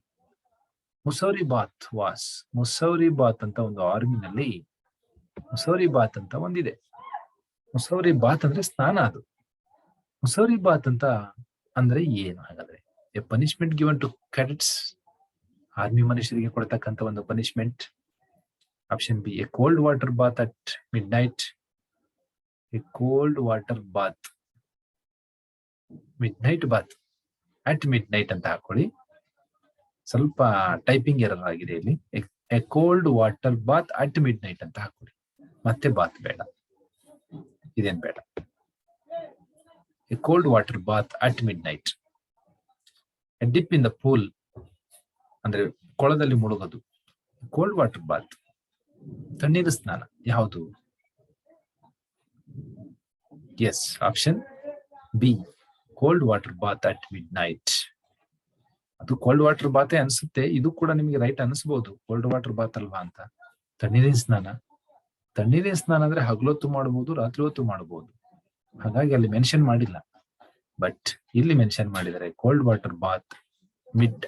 Mussoorie bath was. Mussoorie bath ಅಂತ ಒಂದು ಆರ್ಮಿನಲ್ಲಿ ಮುಸೌರಿಬಾತ್ ಅಂತ ಒಂದಿದೆ. ಮುಸೌರಿಬಾತ್ ಅಂದ್ರೆ ಸ್ನಾನ. ಅದು ಮುಸೌರಿಬಾತ್ ಅಂತ ಅಂದ್ರೆ ಏನು ಹಾಗಾದ್ರೆ? A punishment given to cadets. Army ಮನುಷ್ಯರಿಗೆ ಕೊಡ್ತಕ್ಕಂಥ ಒಂದು punishment. Option B, a cold water bath at midnight. A cold water bath, midnight bath, at midnight ಅಂತ ಹಾಕೊಳ್ಳಿ. ಸ್ವಲ್ಪ ಟೈಪಿಂಗ್ ಎರರ್ ಆಗಿದೆ ಇಲ್ಲಿ. A cold water bath at midnight ಅಂತ ಹಾಕೊಳ್ಳಿ. ಮತ್ತೆ ಬಾತ್ ಬೇಡ, ಇದೇನ್ ಬೇಡ. A cold water bath at midnight. A dip in the pool ಅಂದ್ರೆ ಕೊಳದಲ್ಲಿ ಮುಳುಗೋದು. ಕೋಲ್ಡ್ ವಾಟರ್ ಬಾತ್, ತಣ್ಣೀರು ಸ್ನಾನ. ಯಾವುದು? Yes, option B, cold water bath at midnight. ಅದು ಕೋಲ್ಡ್ ವಾಟರ್ ಬಾತೆ ಅನ್ಸುತ್ತೆ. ಇದು ಕೂಡ ನಿಮಗೆ ರೈಟ್ ಅನಿಸ್ಬಹುದು, ಕೋಲ್ಡ್ ವಾಟರ್ ಬಾತ್ ಅಲ್ವಾ ಅಂತ. ತಣ್ಣೀರಿನ ಸ್ನಾನ. ತಣ್ಣೀರಿನ ಸ್ನಾನ ಅಂದ್ರೆ ಹಗಲೊತ್ತು ಮಾಡಬಹುದು, ರಾತ್ರಿ ಹೊತ್ತು ಮಾಡಬಹುದು. ಹಾಗಾಗಿ ಅಲ್ಲಿ ಮೆನ್ಷನ್ ಮಾಡಿಲ್ಲ. ಬಟ್ ಇಲ್ಲಿ ಮೆನ್ಷನ್ ಮಾಡಿದ್ದಾರೆ, cold water bath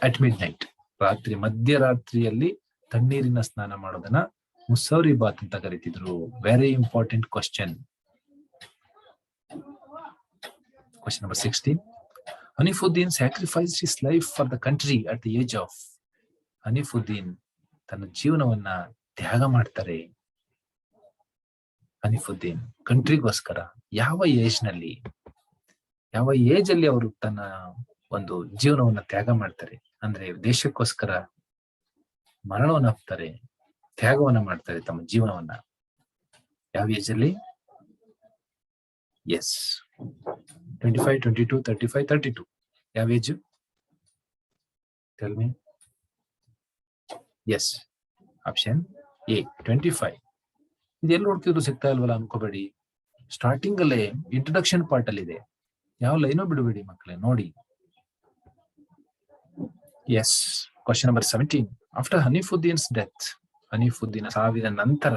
at midnight. ರಾತ್ರಿ, ಮಧ್ಯರಾತ್ರಿಯಲ್ಲಿ ತಣ್ಣೀರಿನ ಸ್ನಾನ ಮಾಡೋದನ್ನ ಮುಸೌರಿ ಬಾತ್ ಅಂತ ಕರೀತಿದ್ರು. Very important question. Question number 16. Hanifuddin sacrificed his life for the country at the age of. ಹನೀಫುದ್ದೀನ್ ತನ್ನ ಜೀವನವನ್ನ ತ್ಯಾಗ ಮಾಡ್ತಾರೆ. ಹನೀಫುದ್ದೀನ್ ಕಂಟ್ರಿಗೋಸ್ಕರ ಯಾವ ಏಜ್ ನಲ್ಲಿ, ಯಾವ ಏಜ್ ಅಲ್ಲಿ ಅವರು ತನ್ನ ಒಂದು ಜೀವನವನ್ನ ತ್ಯಾಗ ಮಾಡ್ತಾರೆ? ಅಂದ್ರೆ ದೇಶಕ್ಕೋಸ್ಕರ ಮರಣವನ್ನ ಹಾಕ್ತಾರೆ, ತ್ಯಾಗವನ್ನ ಮಾಡ್ತಾರೆ ತಮ್ಮ ಜೀವನವನ್ನ. ಯಾವ ಏಜ್ ಅಲ್ಲಿ? ಎಸ್, 25, 22, 35, 32. ಯಾವ age? Tell me. Yes, option A, 25. ಇದೆಲ್ಲ ನೋಡ್ತಿದ್ರು ಸಿಗ್ತಾ ಇಲ್ವಲ್ಲ ಅನ್ಕೋಬೇಡಿ. ಸ್ಟಾರ್ಟಿಂಗ್ ಅಲ್ಲೇ ಇಂಟ್ರೊಡಕ್ಷನ್ ಪಾರ್ಟ್ ಅಲ್ಲಿ ಇದೆ. ಯಾವ ಲೈನೋ ಬಿಡಬೇಡಿ ಮಕ್ಕಳೇ, ನೋಡಿ. Yes, question number 17. After Hanifuddin's death. Hanifuddin ಸಾವಿನ ನಂತರ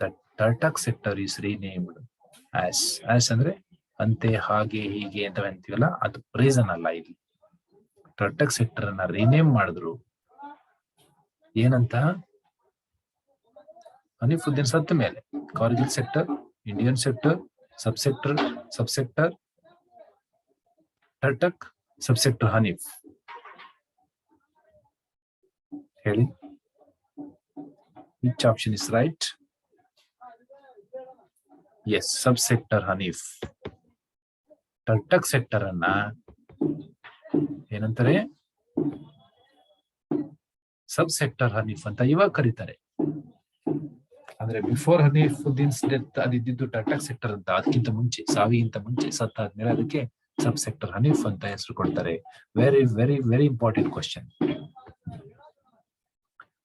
the Turtuk sector is renamed as. As ಅಂದ್ರೆ ಅಂತೆ, ಹಾಗೆ, ಹೀಗೆ ಅಂತ ಅಂತೀವಲ್ಲ, ಅದು ರೀಸನ್ ಅಲ್ಲ ಇಲ್ಲಿ. ಟರ್ಟಕ್ ಸೆಕ್ಟರ್ ಅನ್ನ ರೀನೇಮ್ ಮಾಡಿದ್ರು. ಏನಂತ? ಹನೀಫುದ್ದೀನ್ ಸತ್ತ ಮೇಲೆ Kargil sector, Indian sector, subsector Turtuk, subsector Hanif. ಹೇಳಿ, which option is right? Yes, subsector Hanif. Turtuk sector ಅನ್ನ ಏನಂತಾರೆ? ಸಬ್ಸೆಕ್ಟರ್ ಹನೀಫ್ ಅಂತ ಇವಾಗ ಕರೀತಾರೆ. ಅಂದ್ರೆ ಬಿಫೋರ್ ಹನೀಫುದ್ದೀನ್ಸ್ ಡೆತ್ ಅದಿದ್ದು ಟರ್ಟಕ್ ಸೆಕ್ಟರ್ ಅಂತ. ಅದಕ್ಕಿಂತ ಮುಂಚೆ, ಸಾವಿಗಿಂತ ಮುಂಚೆ, ಸತ್ತಾದ್ಮೇಲೆ ಅದಕ್ಕೆ ಸಬ್ಸೆಕ್ಟರ್ ಹನೀಫ್ ಅಂತ ಹೆಸರು ಕೊಡ್ತಾರೆ. Very very very important question.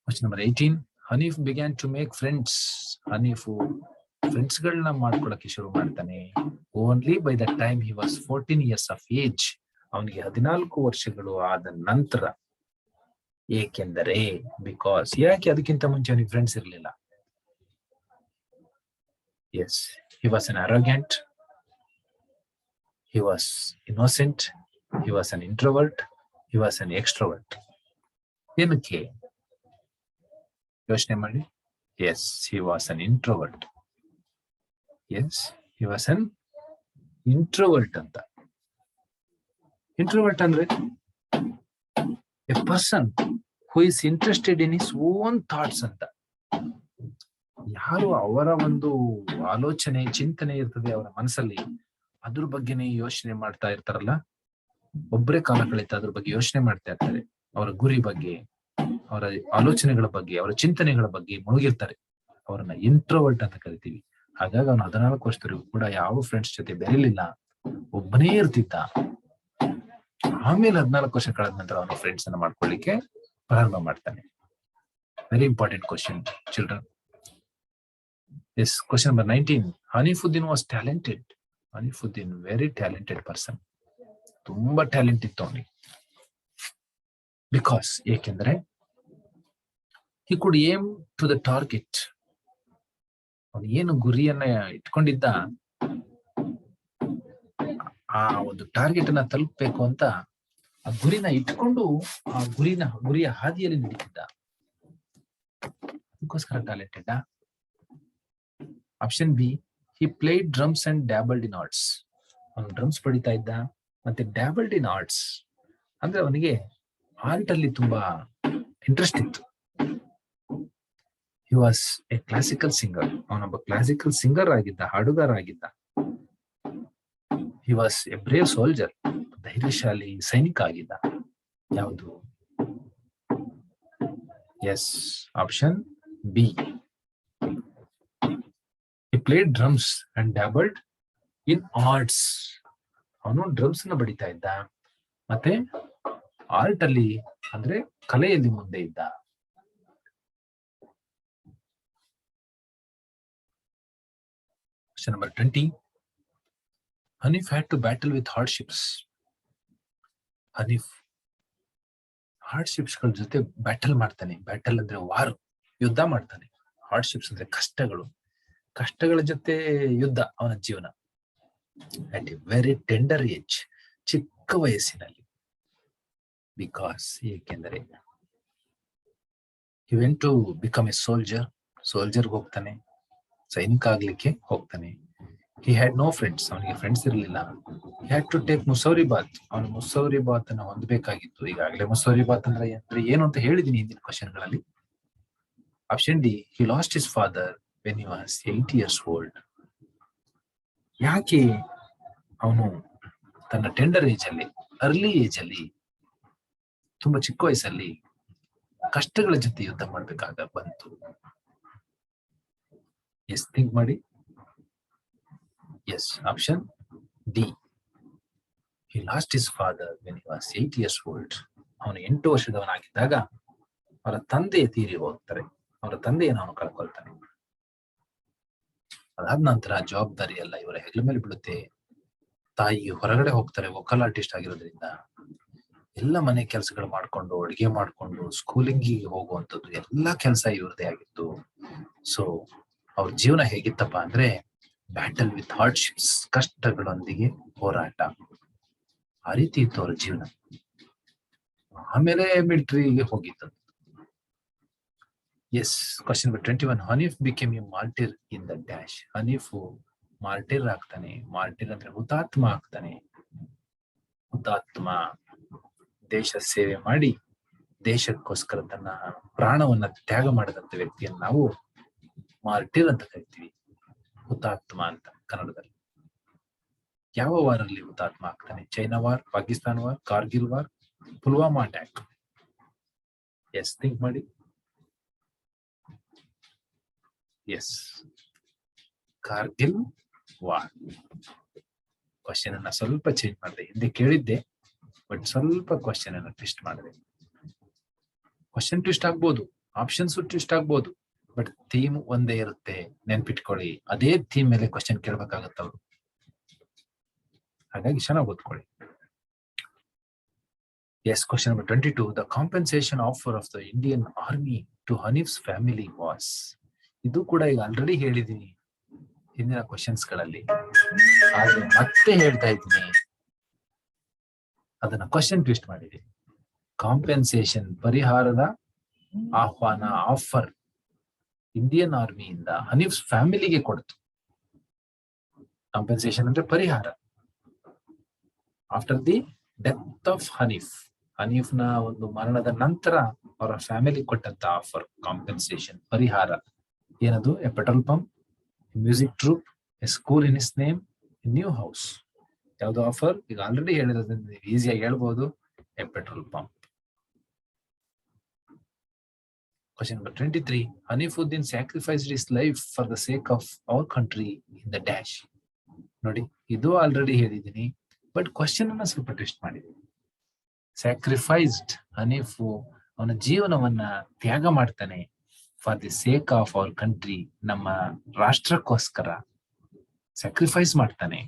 Question number 18. Hanif began to make friends. Hanif friends ಗಳನ್ನ ಮಾಡ್ಕೊಳಕ್ಕೆ ಶುರು ಮಾಡ್ತಾನೆ only by the time he was 14 years of age. ಅವನಿಗೆ 14 ವರ್ಷಗಳು ಆದ ನಂತರ. ಏಕೆಂದರೆ ಬಿಕಾಸ್, ಯಾಕೆ ಅದಕ್ಕಿಂತ ಮುಂಚೆ ಅವನಿಗೆ ಫ್ರೆಂಡ್ಸ್ ಇರಲಿಲ್ಲ? Yes, he was an arrogant, he was innocent, he was an introvert, he was an extrovert. ಏನಕ್ಕೆ ಯೋಚನೆ ಮಾಡಿ. Yes, he was an introvert. Yes, he was an introvert ಅಂತ. ಇಂಟ್ರೋವರ್ಟ್ ಅಂದ್ರೆ A person who is interested in his own thoughts ಅಂತ. ಯಾರು ಅವರ ಒಂದು ಆಲೋಚನೆ, ಚಿಂತನೆ ಇರ್ತದೆ ಅವರ ಮನಸ್ಸಲ್ಲಿ, ಅದ್ರ ಬಗ್ಗೆನೇ ಯೋಚನೆ ಮಾಡ್ತಾ ಇರ್ತಾರಲ್ಲ, ಒಬ್ಬರೇ ಕಾಲ ಕಳೀತಾ ಅದ್ರ ಬಗ್ಗೆ ಯೋಚನೆ ಮಾಡ್ತಾ ಇರ್ತಾರೆ. ಅವರ ಗುರಿ ಬಗ್ಗೆ, ಅವರ ಆಲೋಚನೆಗಳ ಬಗ್ಗೆ, ಅವರ ಚಿಂತನೆಗಳ ಬಗ್ಗೆ ಮುಳುಗಿರ್ತಾರೆ. ಅವರನ್ನ ಇಂಟ್ರೋವರ್ಟ್ ಅಂತ ಕರಿತೀವಿ. ಹಾಗಾಗಿ ಅವನು 14 ವರ್ಷದವರೆಗೂ ಕೂಡ ಯಾವ ಫ್ರೆಂಡ್ಸ್ ಜೊತೆ ಬೆರೆಯಲಿಲ್ಲ, ಒಬ್ಬನೇ ಇರ್ತಿದ್ದ. ಆಮೇಲೆ 14 ವರ್ಷ ಕಳೆದ ನಂತರ ಅವನು ಫ್ರೆಂಡ್ಸ್ ಅನ್ನ ಮಾಡ್ಕೊಳ್ಳಿಕ್ಕೆ ಪ್ರಾರಂಭ ಮಾಡ್ತಾನೆ. Very important question children. Yes, question number 19. Haneefuddin was talented. Haneefuddin very talented person. ತುಂಬಾ ಟ್ಯಾಲೆಂಟ್ ಇತ್ತು ಅವನಿಗೆ. ಬಿಕಾಸ್, ಏಕೆಂದ್ರೆ he could aim to the target. ಅವನು ಏನು ಗುರಿಯನ್ನ ಇಟ್ಕೊಂಡಿದ್ದ, ಆ ಒಂದು ಟಾರ್ಗೆಟ್ ಅನ್ನ ತಲುಪಬೇಕು ಅಂತ ಆ ಗುರಿನ ಇಟ್ಕೊಂಡು ಆ ಗುರಿಯ ಹಾದಿಯಲ್ಲಿ ನಡೀತಿದ್ದ. ಅದಕ್ಕೋಸ್ಕರ talented. Option B, he played drums and dabbled in arts. ಅವನು ಡ್ರಮ್ಸ್ ಪಡಿತಾ ಇದ್ದ ಮತ್ತೆ dabbled in arts ಅಂದ್ರೆ ಅವನಿಗೆ ಆರ್ಟ್ ಅಲ್ಲಿ ತುಂಬಾ ಇಂಟ್ರೆಸ್ಟ್ ಇತ್ತು. he was a classical singer. ಅವನೊಬ್ಬ ಕ್ಲಾಸಿಕಲ್ ಸಿಂಗರ್ ಆಗಿದ್ದ, ಹಾಡುಗಾರ ಆಗಿದ್ದ. he was a brave soldier. ಧೈರ್ಯಶಾಲಿ ಸೈನಿಕ ಆಗಿದ್ದ. ಯಾವುದು? Yes, option B. he played drums and dabbled in arts. ಅವನು ಡ್ರಮ್ಸ್ ನ ಬಡಿತಾ ಇದ್ದ ಮತ್ತೆ ಆರ್ಟ್ ಅಲ್ಲಿ ಅಂದ್ರೆ ಕಲೆಯಲ್ಲಿ ಮುಂದೆ ಇದ್ದ. Question number 20. Hanif had to battle with hardships. Hanif hardships ಗಳ ಜೊತೆ ಬ್ಯಾಟಲ್ ಮಾಡ್ತಾನೆ. ಬ್ಯಾಟಲ್ ಅಂದ್ರೆ ವಾರ್, ಯುದ್ಧ ಮಾಡ್ತಾನೆ. ಹಾರ್ಡ್ಶಿಪ್ಸ್ ಅಂದ್ರೆ ಕಷ್ಟಗಳು. ಕಷ್ಟಗಳ ಜೊತೆ ಯುದ್ಧ ಅವನ ಜೀವನ. At A very tender age, ಚಿಕ್ಕ ವಯಸ್ಸಿನಲ್ಲಿ. ಬಿಕಾಸ್, ಏಕೆಂದರೆ he went to become a soldier. ಸೋಲ್ಜರ್ಗೆ ಹೋಗ್ತಾನೆ, ಸೈನಿಕ ಆಗ್ಲಿಕ್ಕೆ ಹೋಗ್ತಾನೆ. he had no friends. ಅವನಿಗೆ ಫ್ರೆಂಡ್ಸ್ ಇರಲಿಲ್ಲ. he had to take Mussoorie bath. ಅವನು ಮುಸೌರಿ ಬಾತ್ ಅನ್ನು ಹೊಂದಬೇಕಾಗಿತ್ತು. ಈಗಾಗಲೇ ಮುಸೌರಿ ಬಾತ್ ಅಂದ್ರೆ ಏನು ಅಂತ ಹೇಳಿದೀನಿ ಹಿಂದಿನ ಕ್ವಶನ್ ಗಳಲ್ಲಿ. Option D, he lost his father when he was 8 years old. ಯಾಕೆ ಅವನು ತನ್ನ ಟೆಂಡರ್ ಏಜ್ ಅಲ್ಲಿ, ಅರ್ಲಿ ಏಜ್ ಅಲ್ಲಿ, ತುಂಬಾ ಚಿಕ್ಕ ವಯಸ್ಸಲ್ಲಿ ಕಷ್ಟಗಳ ಜೊತೆ ಯುದ್ಧ ಮಾಡ್ಬೇಕಾಗ ಬಂತು? ಎಸ್, ಥಿಂಕ್ ಮಾಡಿ. Yes, option D, he lost his father when he was 8 years old. ಅವನು 8 ವರ್ಷದವನಾಗಿದ್ದಾಗ ಅವರ ತಂದೆ ತೀರಿ ಹೋಗ್ತಾರೆ. ಅವರ ತಂದೆಯನ್ನು ಅವನು ಕಳ್ಕೊಳ್ತಾನೆ. ಅದಾದ ನಂತರ ಜವಾಬ್ದಾರಿ ಎಲ್ಲ ಇವರ ಹೆಗಲ ಮೇಲೆ ಬೀಳುತ್ತೆ. ತಾಯಿ ಹೊರಗಡೆ ಹೋಗ್ತಾರೆ, ವೋಕಲ್ ಆರ್ಟಿಸ್ಟ್ ಆಗಿರೋದ್ರಿಂದ. ಎಲ್ಲ ಮನೆ ಕೆಲಸಗಳು ಮಾಡ್ಕೊಂಡು, ಅಡುಗೆ ಮಾಡ್ಕೊಂಡು, ಸ್ಕೂಲಿಂಗಿಗೆ ಹೋಗುವಂಥದ್ದು ಎಲ್ಲಾ ಕೆಲಸ ಇವ್ರದೇ ಆಗಿತ್ತು. ಸೊ ಅವ್ರ ಜೀವನ ಹೇಗಿತ್ತಪ್ಪ ಅಂದ್ರೆ ಬ್ಯಾಟಲ್ ವಿತ್ ಹಾರ್ಡ್ಶಿಪ್ಸ್, ಕಷ್ಟಗಳೊಂದಿಗೆ ಹೋರಾಟ. ಆ ರೀತಿ ಇತ್ತು ಅವ್ರ ಜೀವನ. ಆಮೇಲೆ ಮಿಲಿಟರಿಗೆ ಹೋಗಿದ್ದು. Yes, question number 21. Hanif became a martyr in the dash. ಹನೀಫು ಮಾರ್ಟಿರ್ ಆಗ್ತಾನೆ. ಮಾರ್ಟಿರ್ ಅಂದ್ರೆ ಹುತಾತ್ಮ ಆಗ್ತಾನೆ. ಹುತಾತ್ಮ ದೇಶ ಸೇವೆ ಮಾಡಿ ದೇಶಕ್ಕೋಸ್ಕರ ತನ್ನ ಪ್ರಾಣವನ್ನ ತ್ಯಾಗ ಮಾಡಿದಂತ ವ್ಯಕ್ತಿಯನ್ನು ನಾವು ಮಾರ್ಟಿರ್ ಅಂತ ಕರಿತೀವಿ. ಹುತಾತ್ಮ ಅಂತ ಕನ್ನಡದಲ್ಲಿ. ಯಾವ ವಾರಲ್ಲಿ ಹುತಾತ್ಮ ಆಗ್ತಾನೆ? China war, Pakistan war, Kargil war, Pulwama attack. Yes, think ಮಾಡಿ. Yes, Kargil war. ಕ್ವಶನ್ ಅನ್ನ ಸ್ವಲ್ಪ ಚೇಂಜ್ ಮಾಡಿದೆ. ಹಿಂದೆ ಕೇಳಿದ್ದೆ, ಬಟ್ ಸ್ವಲ್ಪ ಕ್ವಶನ್ ಅನ್ನ ಟ್ವಿಸ್ಟ್ ಮಾಡಿದೆ. ಕ್ವಶನ್ ಟ್ವಿಸ್ಟ್ ಆಗ್ಬೋದು, ಆಪ್ಷನ್ಸ್ ಟ್ವಿಸ್ಟ್ ಆಗ್ಬೋದು, ಬಟ್ ಥೀಮ್ ಒಂದೇ ಇರುತ್ತೆ. ನೆನ್ಪಿಟ್ಕೊಳ್ಳಿ, ಅದೇ ಥೀಮ್ ಮೇಲೆ ಕ್ವಶನ್ ಕೇಳ್ಬೇಕಾಗತ್ತ ಅವರು. ಹಾಗಾಗಿ ಚೆನ್ನಾಗಿ ಓದ್ಕೊಳ್ಳಿ. Yes, question number 22. The compensation offer of the Indian Army to Hanif's family was. ಇದು ಕೂಡ ಈಗ ಆಲ್ರೆಡಿ ಹೇಳಿದೀನಿ ಹಿಂದಿನ ಕ್ವಶನ್ಸ್ ಗಳಲ್ಲಿ, ಆದ್ರೆ ಮತ್ತೆ ಹೇಳ್ತಾ ಇದ್ದೀನಿ. ಅದನ್ನ ಕ್ವಶನ್ ಟ್ವಿಸ್ಟ್ ಮಾಡಿದೆ. ಕಾಂಪೆನ್ಸೇಷನ್, ಪರಿಹಾರದ ಆಹ್ವಾನ, ಆಫರ್ ಇಂಡಿಯನ್ ಆರ್ಮಿಯಿಂದ ಹನೀಫ್ಸ್ ಫ್ಯಾಮಿಲಿಗೆ ಕೊಡ್ತು. ಕಾಂಪೆನ್ಸೇಷನ್ ಅಂದ್ರೆ ಪರಿಹಾರ. After the death of Hanif, ಹನೀಫ್ನ ಒಂದು ಮರಣದ ನಂತರ ಅವರ ಫ್ಯಾಮಿಲಿ ಕೊಟ್ಟಂತ ಆಫರ್, ಕಾಂಪೆನ್ಸೇಷನ್, ಪರಿಹಾರ. ಏನದು? A petrol pump, music troupe, A school in his name, new house. ಯಾವ್ದು ಆಫರ್? ಈಗ ಆಲ್ರೆಡಿ ಹೇಳಿರೋದ್ರಿಂದ ನೀವು ಈಸಿಯಾಗಿ ಹೇಳ್ಬೋದು, A petrol pump. Question number 23. Hanifuddin sacrificed his life for the sake of our country in the dash. ನೋಡಿ, ಇದು ಆಲ್ರೆಡಿ ಹೇಳಿದ್ದೀನಿ, ಬಟ್ ಕ್ವಶನ್ ಅನ್ನ ಸ್ವಲ್ಪ ಟ್ವಿಸ್ಟ್ ಮಾಡಿದ್ದೀನಿ. ಸ್ಯಾಕ್ರಿಫೈಸ್ಡ್, ಹನೀಫು ಅವನ ಜೀವನವನ್ನ ತ್ಯಾಗ ಮಾಡ್ತಾನೆ. For the sake of our country, ನಮ್ಮ ರಾಷ್ಟ್ರಕ್ಕೋಸ್ಕರ ಸ್ಯಾಕ್ರಿಫೈಸ್ ಮಾಡ್ತಾನೆ.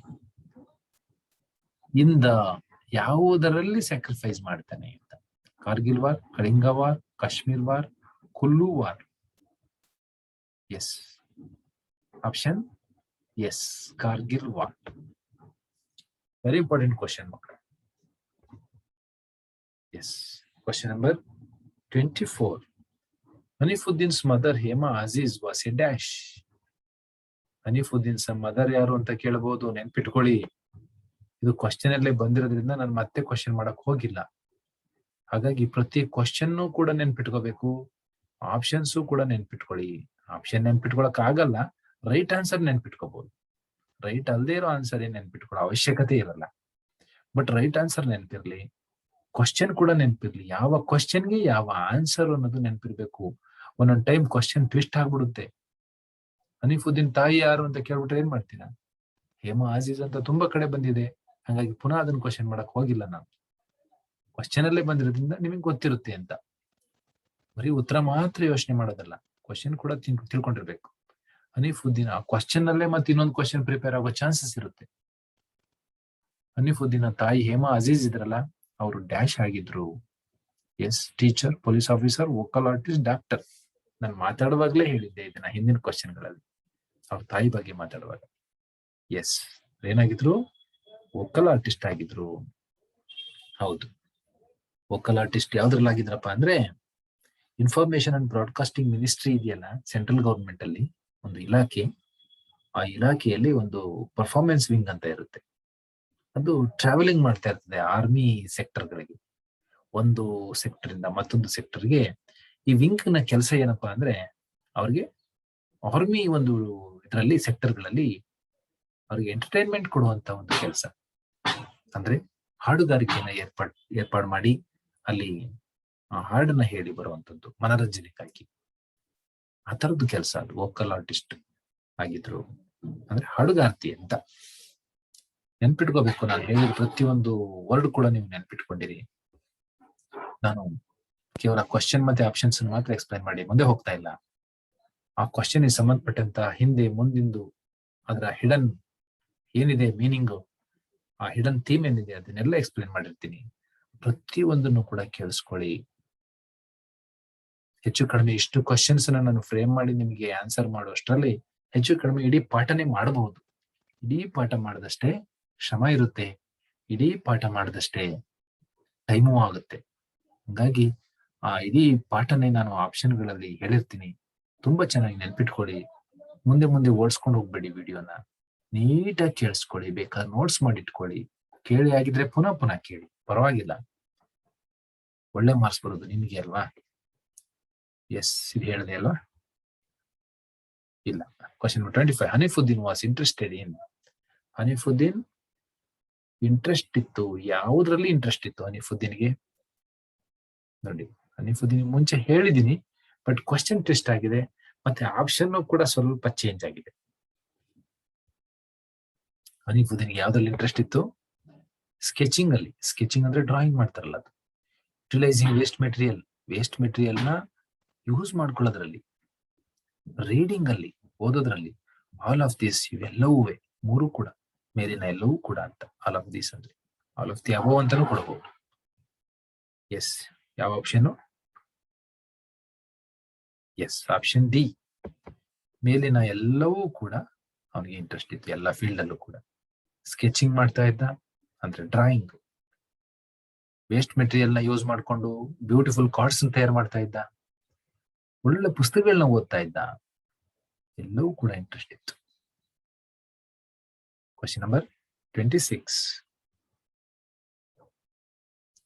ಇಂದ ಯಾವುದರಲ್ಲಿ ಸ್ಯಾಕ್ರಿಫೈಸ್ ಮಾಡ್ತಾನೆ ಅಂತ? Kargil war, Kalinga war, Kashmir war, Kullu war. Yes, option yes, Kargil war. Very important question ಮಕ್ಕಳು. Yes, question number 24. Hanifuddin's mother Hema Aziz was a dash. Hanifuddin's mother ಯಾರು ಅಂತ ಕೇಳಬಹುದು. ನೆನ್ಪಿಟ್ಕೊಳ್ಳಿ, ಇದು ಕ್ವಶನ್ ಅಲ್ಲೇ ಬಂದಿರೋದ್ರಿಂದ ನಾನು ಮತ್ತೆ ಕ್ವಶನ್ ಮಾಡಕ್ ಹೋಗಿಲ್ಲ. ಹಾಗಾಗಿ ಪ್ರತಿ ಕ್ವಶನ್ ಕೂಡ ನೆನ್ಪಿಟ್ಕೋಬೇಕು, ಆಪ್ಷನ್ಸ್ ಕೂಡ ನೆನ್ಪಿಟ್ಕೊಳ್ಳಿ. ಆಪ್ಷನ್ ನೆನ್ಪಿಟ್ಕೊಳಕ್ ಆಗಲ್ಲ, ರೈಟ್ ಆನ್ಸರ್ ನೆನ್ಪಿಟ್ಕೋಬಹುದು. ರೈಟ್ ಅಲ್ದೇ ಇರೋ ಆನ್ಸರ್ ಏನ್ ನೆನ್ಪಿಟ್ಕೊಳ್ಳೋ ಅವಶ್ಯಕತೆ ಇರಲ್ಲ. ಬಟ್ ರೈಟ್ ಆನ್ಸರ್ ನೆನ್ಪಿರ್ಲಿ, ಕ್ವಶನ್ ಕೂಡ ನೆನ್ಪಿರ್ಲಿ. ಯಾವ ಕ್ವಶನ್ಗೆ ಯಾವ ಆನ್ಸರ್ ಅನ್ನೋದು ನೆನ್ಪಿರ್ಬೇಕು. ಒಂದೊಂದ್ ಟೈಮ್ ಕ್ವಶನ್ ಟ್ವಿಸ್ಟ್ ಆಗ್ಬಿಡುತ್ತೆ. ಹನೀಫುದ್ದೀನ್ ತಾಯಿ ಯಾರು ಅಂತ ಕೇಳ್ಬಿಟ್ರೆ ಏನ್ ಮಾಡ್ತೀರಾ? ಹೇಮಾ ಅಜೀಜ್ ಅಂತ ತುಂಬಾ ಕಡೆ ಬಂದಿದೆ. ಹಾಗಾಗಿ ಪುನಃ ಅದನ್ನ ಕ್ವಶನ್ ಮಾಡಕ್ ಹೋಗಿಲ್ಲ ನಾನು. ಕ್ವಶನ್ ಅಲ್ಲೇ ಬಂದಿರೋದ್ರಿಂದ ನಿಮಗೆ ಗೊತ್ತಿರುತ್ತೆ ಅಂತ. ಬರೀ ಉತ್ತರ ಮಾತ್ರ ಯೋಚನೆ ಮಾಡೋದಲ್ಲ, ಕ್ವಶನ್ ಕೂಡ ತಿಳ್ಕೊಂಡಿರ್ಬೇಕು. ಹನೀಫುದ್ದೀನ್ ಆ ಕ್ವಶನ್ ಅಲ್ಲೇ ಮತ್ತೆ ಇನ್ನೊಂದು ಕ್ವಶನ್ ಪ್ರಿಪೇರ್ ಆಗೋ ಚಾನ್ಸಸ್ ಇರುತ್ತೆ. ಹನೀಫುದ್ದೀನ್ ತಾಯಿ ಹೇಮಾ ಅಜೀಜ್ ಇದ್ರಲ್ಲ, ಅವರು ಡ್ಯಾಶ್ ಆಗಿದ್ರು. Yes, teacher, police officer, vocal artist, doctor. ನಾನು ಮಾತಾಡುವಾಗ್ಲೇ ಹೇಳಿದ್ದೆ ಇದನ್ನ ಹಿಂದಿನ ಕ್ವಶನ್ಗಳಲ್ಲಿ, ಅವ್ರ ತಾಯಿ ಬಗ್ಗೆ ಮಾತಾಡುವಾಗ. ಎಸ್, ಏನಾಗಿದ್ರು? ವೋಕಲ್ ಆರ್ಟಿಸ್ಟ್ ಆಗಿದ್ರು. ಹೌದು, ವೋಕಲ್ ಆರ್ಟಿಸ್ಟ್ ಯಾವ್ದ್ರಲ್ಲಾಗಿದ್ರಪ್ಪ ಅಂದ್ರೆ, ಇನ್ಫಾರ್ಮೇಶನ್ ಅಂಡ್ ಬ್ರಾಡ್ಕಾಸ್ಟಿಂಗ್ ಮಿನಿಸ್ಟ್ರಿ ಇದೆಯಲ್ಲ ಸೆಂಟ್ರಲ್ ಗವರ್ಮೆಂಟ್ ಅಲ್ಲಿ ಒಂದು ಇಲಾಖೆ, ಆ ಇಲಾಖೆಯಲ್ಲಿ ಒಂದು ಪರ್ಫಾರ್ಮೆನ್ಸ್ ವಿಂಗ್ ಅಂತ ಇರುತ್ತೆ. ಅದು ಟ್ರಾವೆಲಿಂಗ್ ಮಾಡ್ತಾ ಇರ್ತದೆ ಆರ್ಮಿ ಸೆಕ್ಟರ್ಗಳಿಗೆ. ಒಂದು ಸೆಕ್ಟರ್ ಇಂದ ಮತ್ತೊಂದು ಸೆಕ್ಟರ್ಗೆ ಈ ವಿಂಗ್ ನ ಕೆಲಸ ಏನಪ್ಪಾ ಅಂದ್ರೆ, ಅವ್ರಿಗೆ ಆರ್ಮಿ ಒಂದು ಇದರಲ್ಲಿ ಸೆಕ್ಟರ್ಗಳಲ್ಲಿ ಅವ್ರಿಗೆ ಎಂಟರ್ಟೈನ್ಮೆಂಟ್ ಕೊಡುವಂತ ಒಂದು ಕೆಲಸ. ಅಂದ್ರೆ ಹಾಡುಗಾರಿಕೆಯನ್ನ ಏರ್ಪಾಡು ಮಾಡಿ ಅಲ್ಲಿ ಹಾಡನ್ನ ಹೇಳಿ ಬರುವಂತದ್ದು ಮನರಂಜನೆಗಾಗಿ. ಆ ತರದ್ದು ಕೆಲಸ ಅದು. ವೋಕಲ್ ಆರ್ಟಿಸ್ಟ್ ಆಗಿದ್ರು ಅಂದ್ರೆ ಹಾಡುಗಾರ್ತಿ ಅಂತ ನೆನ್ಪಿಟ್ಕೋಬೇಕು. ನಾನು ಹೇಳಿದ ಪ್ರತಿಯೊಂದು ವರ್ಡ್ ಕೂಡ ನೀವು ನೆನ್ಪಿಟ್ಕೊಂಡಿರಿ. ನಾನು ಕೇವಲ ಕ್ವಶನ್ ಮತ್ತೆ ಆಪ್ಷನ್ಸ್ ಮಾತ್ರ ಎಕ್ಸ್ಪ್ಲೈನ್ ಮಾಡಿ ಮುಂದೆ ಹೋಗ್ತಾ ಇಲ್ಲ. ಆ ಕ್ವಶನ್ ಸಂಬಂಧಪಟ್ಟಂತ ಹಿಂದೆ ಮುಂದಿಂದು ಅದರ ಹಿಡನ್ ಏನಿದೆ ಮೀನಿಂಗ್, ಆ ಹಿಡನ್ ಥೀಮ್ ಏನಿದೆ ಅದನ್ನೆಲ್ಲ ಎಕ್ಸ್ಪ್ಲೈನ್ ಮಾಡಿರ್ತೀನಿ. ಪ್ರತಿಯೊಂದನ್ನು ಕೂಡ ಕೇಳಿಸ್ಕೊಳ್ಳಿ. ಹೆಚ್ಚು ಕಡಿಮೆ ಇಷ್ಟು ಕ್ವಶನ್ಸ್ ನಾನು ಫ್ರೇಮ್ ಮಾಡಿ ನಿಮಗೆ ಆನ್ಸರ್ ಮಾಡುವಷ್ಟರಲ್ಲಿ ಹೆಚ್ಚು ಕಡಿಮೆ ಇಡೀ ಪಾಠನೇ ಮಾಡಬಹುದು. ಇಡೀ ಪಾಠ ಮಾಡದಷ್ಟೇ ಶ್ರಮ ಇರುತ್ತೆ, ಇಡೀ ಪಾಠ ಮಾಡದಷ್ಟೇ ಟೈಮೂ ಆಗುತ್ತೆ. ಹಾಗಾಗಿ ಇಡೀ ಪಾಠನೇ ನಾನು ಆಪ್ಷನ್ಗಳಲ್ಲಿ ಹೇಳಿರ್ತೀನಿ. ತುಂಬಾ ಚೆನ್ನಾಗಿ ನೆನ್ಪಿಟ್ಕೊಳ್ಳಿ. ಮುಂದೆ ಮುಂದೆ ಓಡಿಸ್ಕೊಂಡು ಹೋಗ್ಬೇಡಿ. ವಿಡಿಯೋನ ನೀಟಾಗಿ ಕೇಳಿಸ್ಕೊಳ್ಳಿ. ಬೇಕಾದ್ರೆ ನೋಟ್ಸ್ ಮಾಡಿಟ್ಕೊಳ್ಳಿ. ಕೇಳಿ ಆಗಿದ್ರೆ ಪುನಃ ಪುನಃ ಕೇಳಿ, ಪರವಾಗಿಲ್ಲ. ಒಳ್ಳೆ ಮಾರ್ಕ್ಸ್ ಬರೋದು ನಿಮಗೆ ಅಲ್ವಾ? ಎಸ್, ಇದು ಹೇಳಿದೆ ಅಲ್ವಾ? ಇಲ್ಲ. Question number 25. Hanifuddin was interested in. Hanifuddin interest ಇತ್ತು. ಯಾವುದ್ರಲ್ಲಿ ಇಂಟ್ರೆಸ್ಟ್ ಇತ್ತು ಹನೀಫುದ್ದೀನ್ಗೆ? ನೋಡಿ, ಹನೀಫುದ್ದೀನ್ ಮುಂಚೆ ಹೇಳಿದೀನಿ, ಬಟ್ ಕ್ವಶನ್ ಟ್ವಿಸ್ಟ್ ಆಗಿದೆ. ಮತ್ತೆ ಆಪ್ಷನ್ ಕೂಡ ಸ್ವಲ್ಪ ಚೇಂಜ್ ಆಗಿದೆ. ಹನೀಫುದ್ದೀನ್ಗೆ ಯಾವ್ದ್ರಲ್ಲಿ ಇಂಟ್ರೆಸ್ಟ್ ಇತ್ತು? ಸ್ಕೆಚಿಂಗ್ ಅಲ್ಲಿ. ಸ್ಕೆಚಿಂಗ್ ಅಂದ್ರೆ ಡ್ರಾಯಿಂಗ್ ಮಾಡ್ತಾರಲ್ಲ ಅದು. ಯುಟಿಲೈಸಿಂಗ್ ವೇಸ್ಟ್ ಮೆಟೀರಿಯಲ್ ನ ಯೂಸ್ ಮಾಡ್ಕೊಳ್ಳೋದ್ರಲ್ಲಿ. ರೀಡಿಂಗ್ ಅಲ್ಲಿ, ಓದೋದ್ರಲ್ಲಿ. ಆಲ್ ಆಫ್ ದಿಸ್, ಇವೆಲ್ಲವೂ, ಮೂರು ಕೂಡ, ಮೇಲಿನ ಎಲ್ಲವೂ ಕೂಡ ಅಂತ. ಆಲ್ ಆಫ್ ದಿಸ್ ಅಂದ್ರೆ ಆಲ್ ಆಫ್ ದಿ ಅಬೌವ್ ಅಂತಾನೂ ಕೊಡಬಹುದು. ಎಸ್, ಯಾವ ಆಪ್ಷನ್? S, option D. ಮೇಲಿನ ಎಲ್ಲವೂ ಕೂಡ ಅವನಿಗೆ ಇಂಟ್ರೆಸ್ಟ್ ಇತ್ತು, ಎಲ್ಲ ಫೀಲ್ಡ್ ಅಲ್ಲೂ ಕೂಡ. ಸ್ಕೆಚಿಂಗ್ ಮಾಡ್ತಾ ಇದ್ದ ಅಂದ್ರೆ ಡ್ರಾಯಿಂಗ್. ವೇಸ್ಟ್ ಮೆಟೀರಿಯಲ್ ನ ಯೂಸ್ ಮಾಡ್ಕೊಂಡು ಬ್ಯೂಟಿಫುಲ್ ಕಾರ್ಡ್ಸ್ ತಯಾರು ಮಾಡ್ತಾ ಇದ್ದ. ಒಳ್ಳೆ ಪುಸ್ತಕಗಳನ್ನ ಓದ್ತಾ ಇದ್ದ. ಎಲ್ಲವೂ ಕೂಡ ಇಂಟ್ರೆಸ್ಟ್ ಇತ್ತು. Question number 26.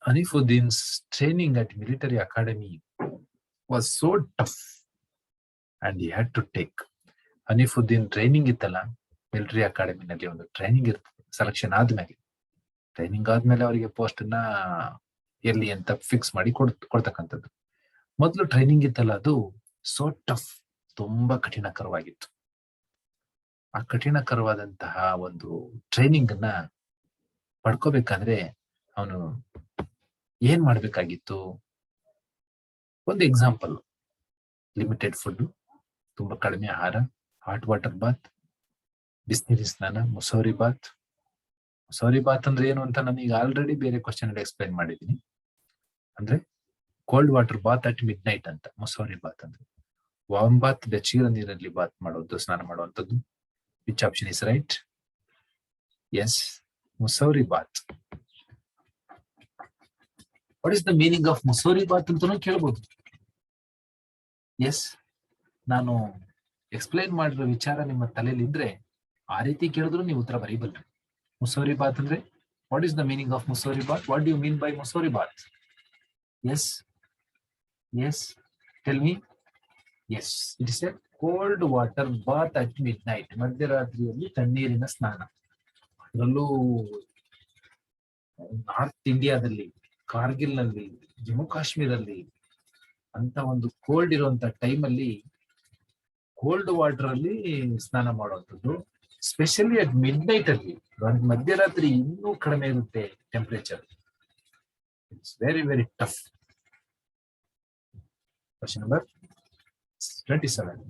Hanifuddin's training at military academy was so tough and he had to take. Hanifuddin training ಇತ್ತಲ್ಲ, ಮಿಲಿಟರಿ ಅಕಾಡೆಮಿನಲ್ಲಿ ಒಂದು ಟ್ರೈನಿಂಗ್ ಇರ್ತದೆ. ಸೆಲೆಕ್ಷನ್ ಆದ್ಮೇಲೆ, ಟ್ರೈನಿಂಗ್ ಆದ್ಮೇಲೆ ಅವರಿಗೆ ಪೋಸ್ಟ್ ನ ಎಲ್ಲಿ ಅಂತ ಫಿಕ್ಸ್ ಮಾಡಿ ಕೊಡ್ತಕ್ಕಂಥದ್ದು. ಮೊದಲು ಟ್ರೈನಿಂಗ್ ಇತ್ತಲ್ಲ, ಅದು ಸೋ ಟಫ್, ತುಂಬಾ ಕಠಿಣಕರವಾಗಿತ್ತು. ಆ ಕಠಿಣಕರವಾದಂತಹ ಒಂದು ಟ್ರೈನಿಂಗ್ ಅನ್ನ ಪಡ್ಕೋಬೇಕಾದ್ರೆ ಅವನು ಏನ್ ಮಾಡ್ಬೇಕಾಗಿತ್ತು? ಒಂದು ಎಕ್ಸಾಂಪಲ್: ಲಿಮಿಟೆಡ್ ಫುಡ್, ತುಂಬಾ ಕಡಿಮೆ ಆಹಾರ, ಹಾಟ್ ವಾಟರ್ ಬಾತ್, ಬಿಸಿನೀರಿನ ಸ್ನಾನ, ಮುಸೌರಿ ಬಾತ್. ಮುಸೌರಿ ಬಾತ್ ಅಂದ್ರೆ ಏನು ಅಂತ ನಾನು ಈಗ ಆಲ್ರೆಡಿ ಬೇರೆ ಕ್ವಶನ್ ಅಲ್ಲಿ ಎಕ್ಸ್ಪ್ಲೈನ್ ಮಾಡಿದ್ದೀನಿ. ಅಂದ್ರೆ cold water bath at midnight ಅಂತ ಮುಸೌರಿ ಬಾತ್ ಅಂದ್ರೆ. ವಾರ್ಮ್ ಬಾತ್, ಬೆಚ್ಚಗಿನ ನೀರಲ್ಲಿ ಬಾತ್ ಮಾಡೋದು, ಸ್ನಾನ ಮಾಡುವಂಥದ್ದು. Which option is right? Yes, Mussoorie bath. What is the meaning of Mussoorie bath ಅಂತಾನೂ ಕೇಳ್ಬೋದು. ಎಸ್, ನಾನು ಎಕ್ಸ್ಪ್ಲೈನ್ ಮಾಡಿರೋ ವಿಚಾರ ನಿಮ್ಮ ತಲೆಯಲ್ಲಿ ಇದ್ರೆ ಆ ರೀತಿ ಕೇಳಿದ್ರು ನೀವು ಉತ್ತರ ಬರೀಬಲ್ಲ. ಮುಸೌರಿ ಬಾತ್ ಅಂದ್ರೆ what is the meaning of Mussoorie bath? What do you mean by Mussoorie bath? Yes, yes, tell me. Yes, it is a cold water bath at midnight. ಮಧ್ಯರಾತ್ರಿಯಲ್ಲಿ ತಣ್ಣೀರಿನ ಸ್ನಾನ. ಅದರಲ್ಲೂ ನಾರ್ತ್ ಇಂಡಿಯಾದಲ್ಲಿ, ಕಾರ್ಗಿಲ್ ನಲ್ಲಿ, ಜಮ್ಮು ಕಾಶ್ಮೀರಲ್ಲಿ ಅಂತ ಒಂದು ಕೋಲ್ಡ್ ಇರುವಂತ ಟೈಮಲ್ಲಿ ಕೋಲ್ಡ್ ವಾಟರ್ ಅಲ್ಲಿ ಸ್ನಾನ ಮಾಡುವಂಥದ್ದು. ಸ್ಪೆಷಲಿ ಅಟ್ ಮಿಡ್ ನೈಟ್ ಅಲ್ಲಿ, ಮಧ್ಯರಾತ್ರಿ ಇನ್ನೂ ಕಡಿಮೆ ಇರುತ್ತೆ temperature. It's very very tough. Question number 27.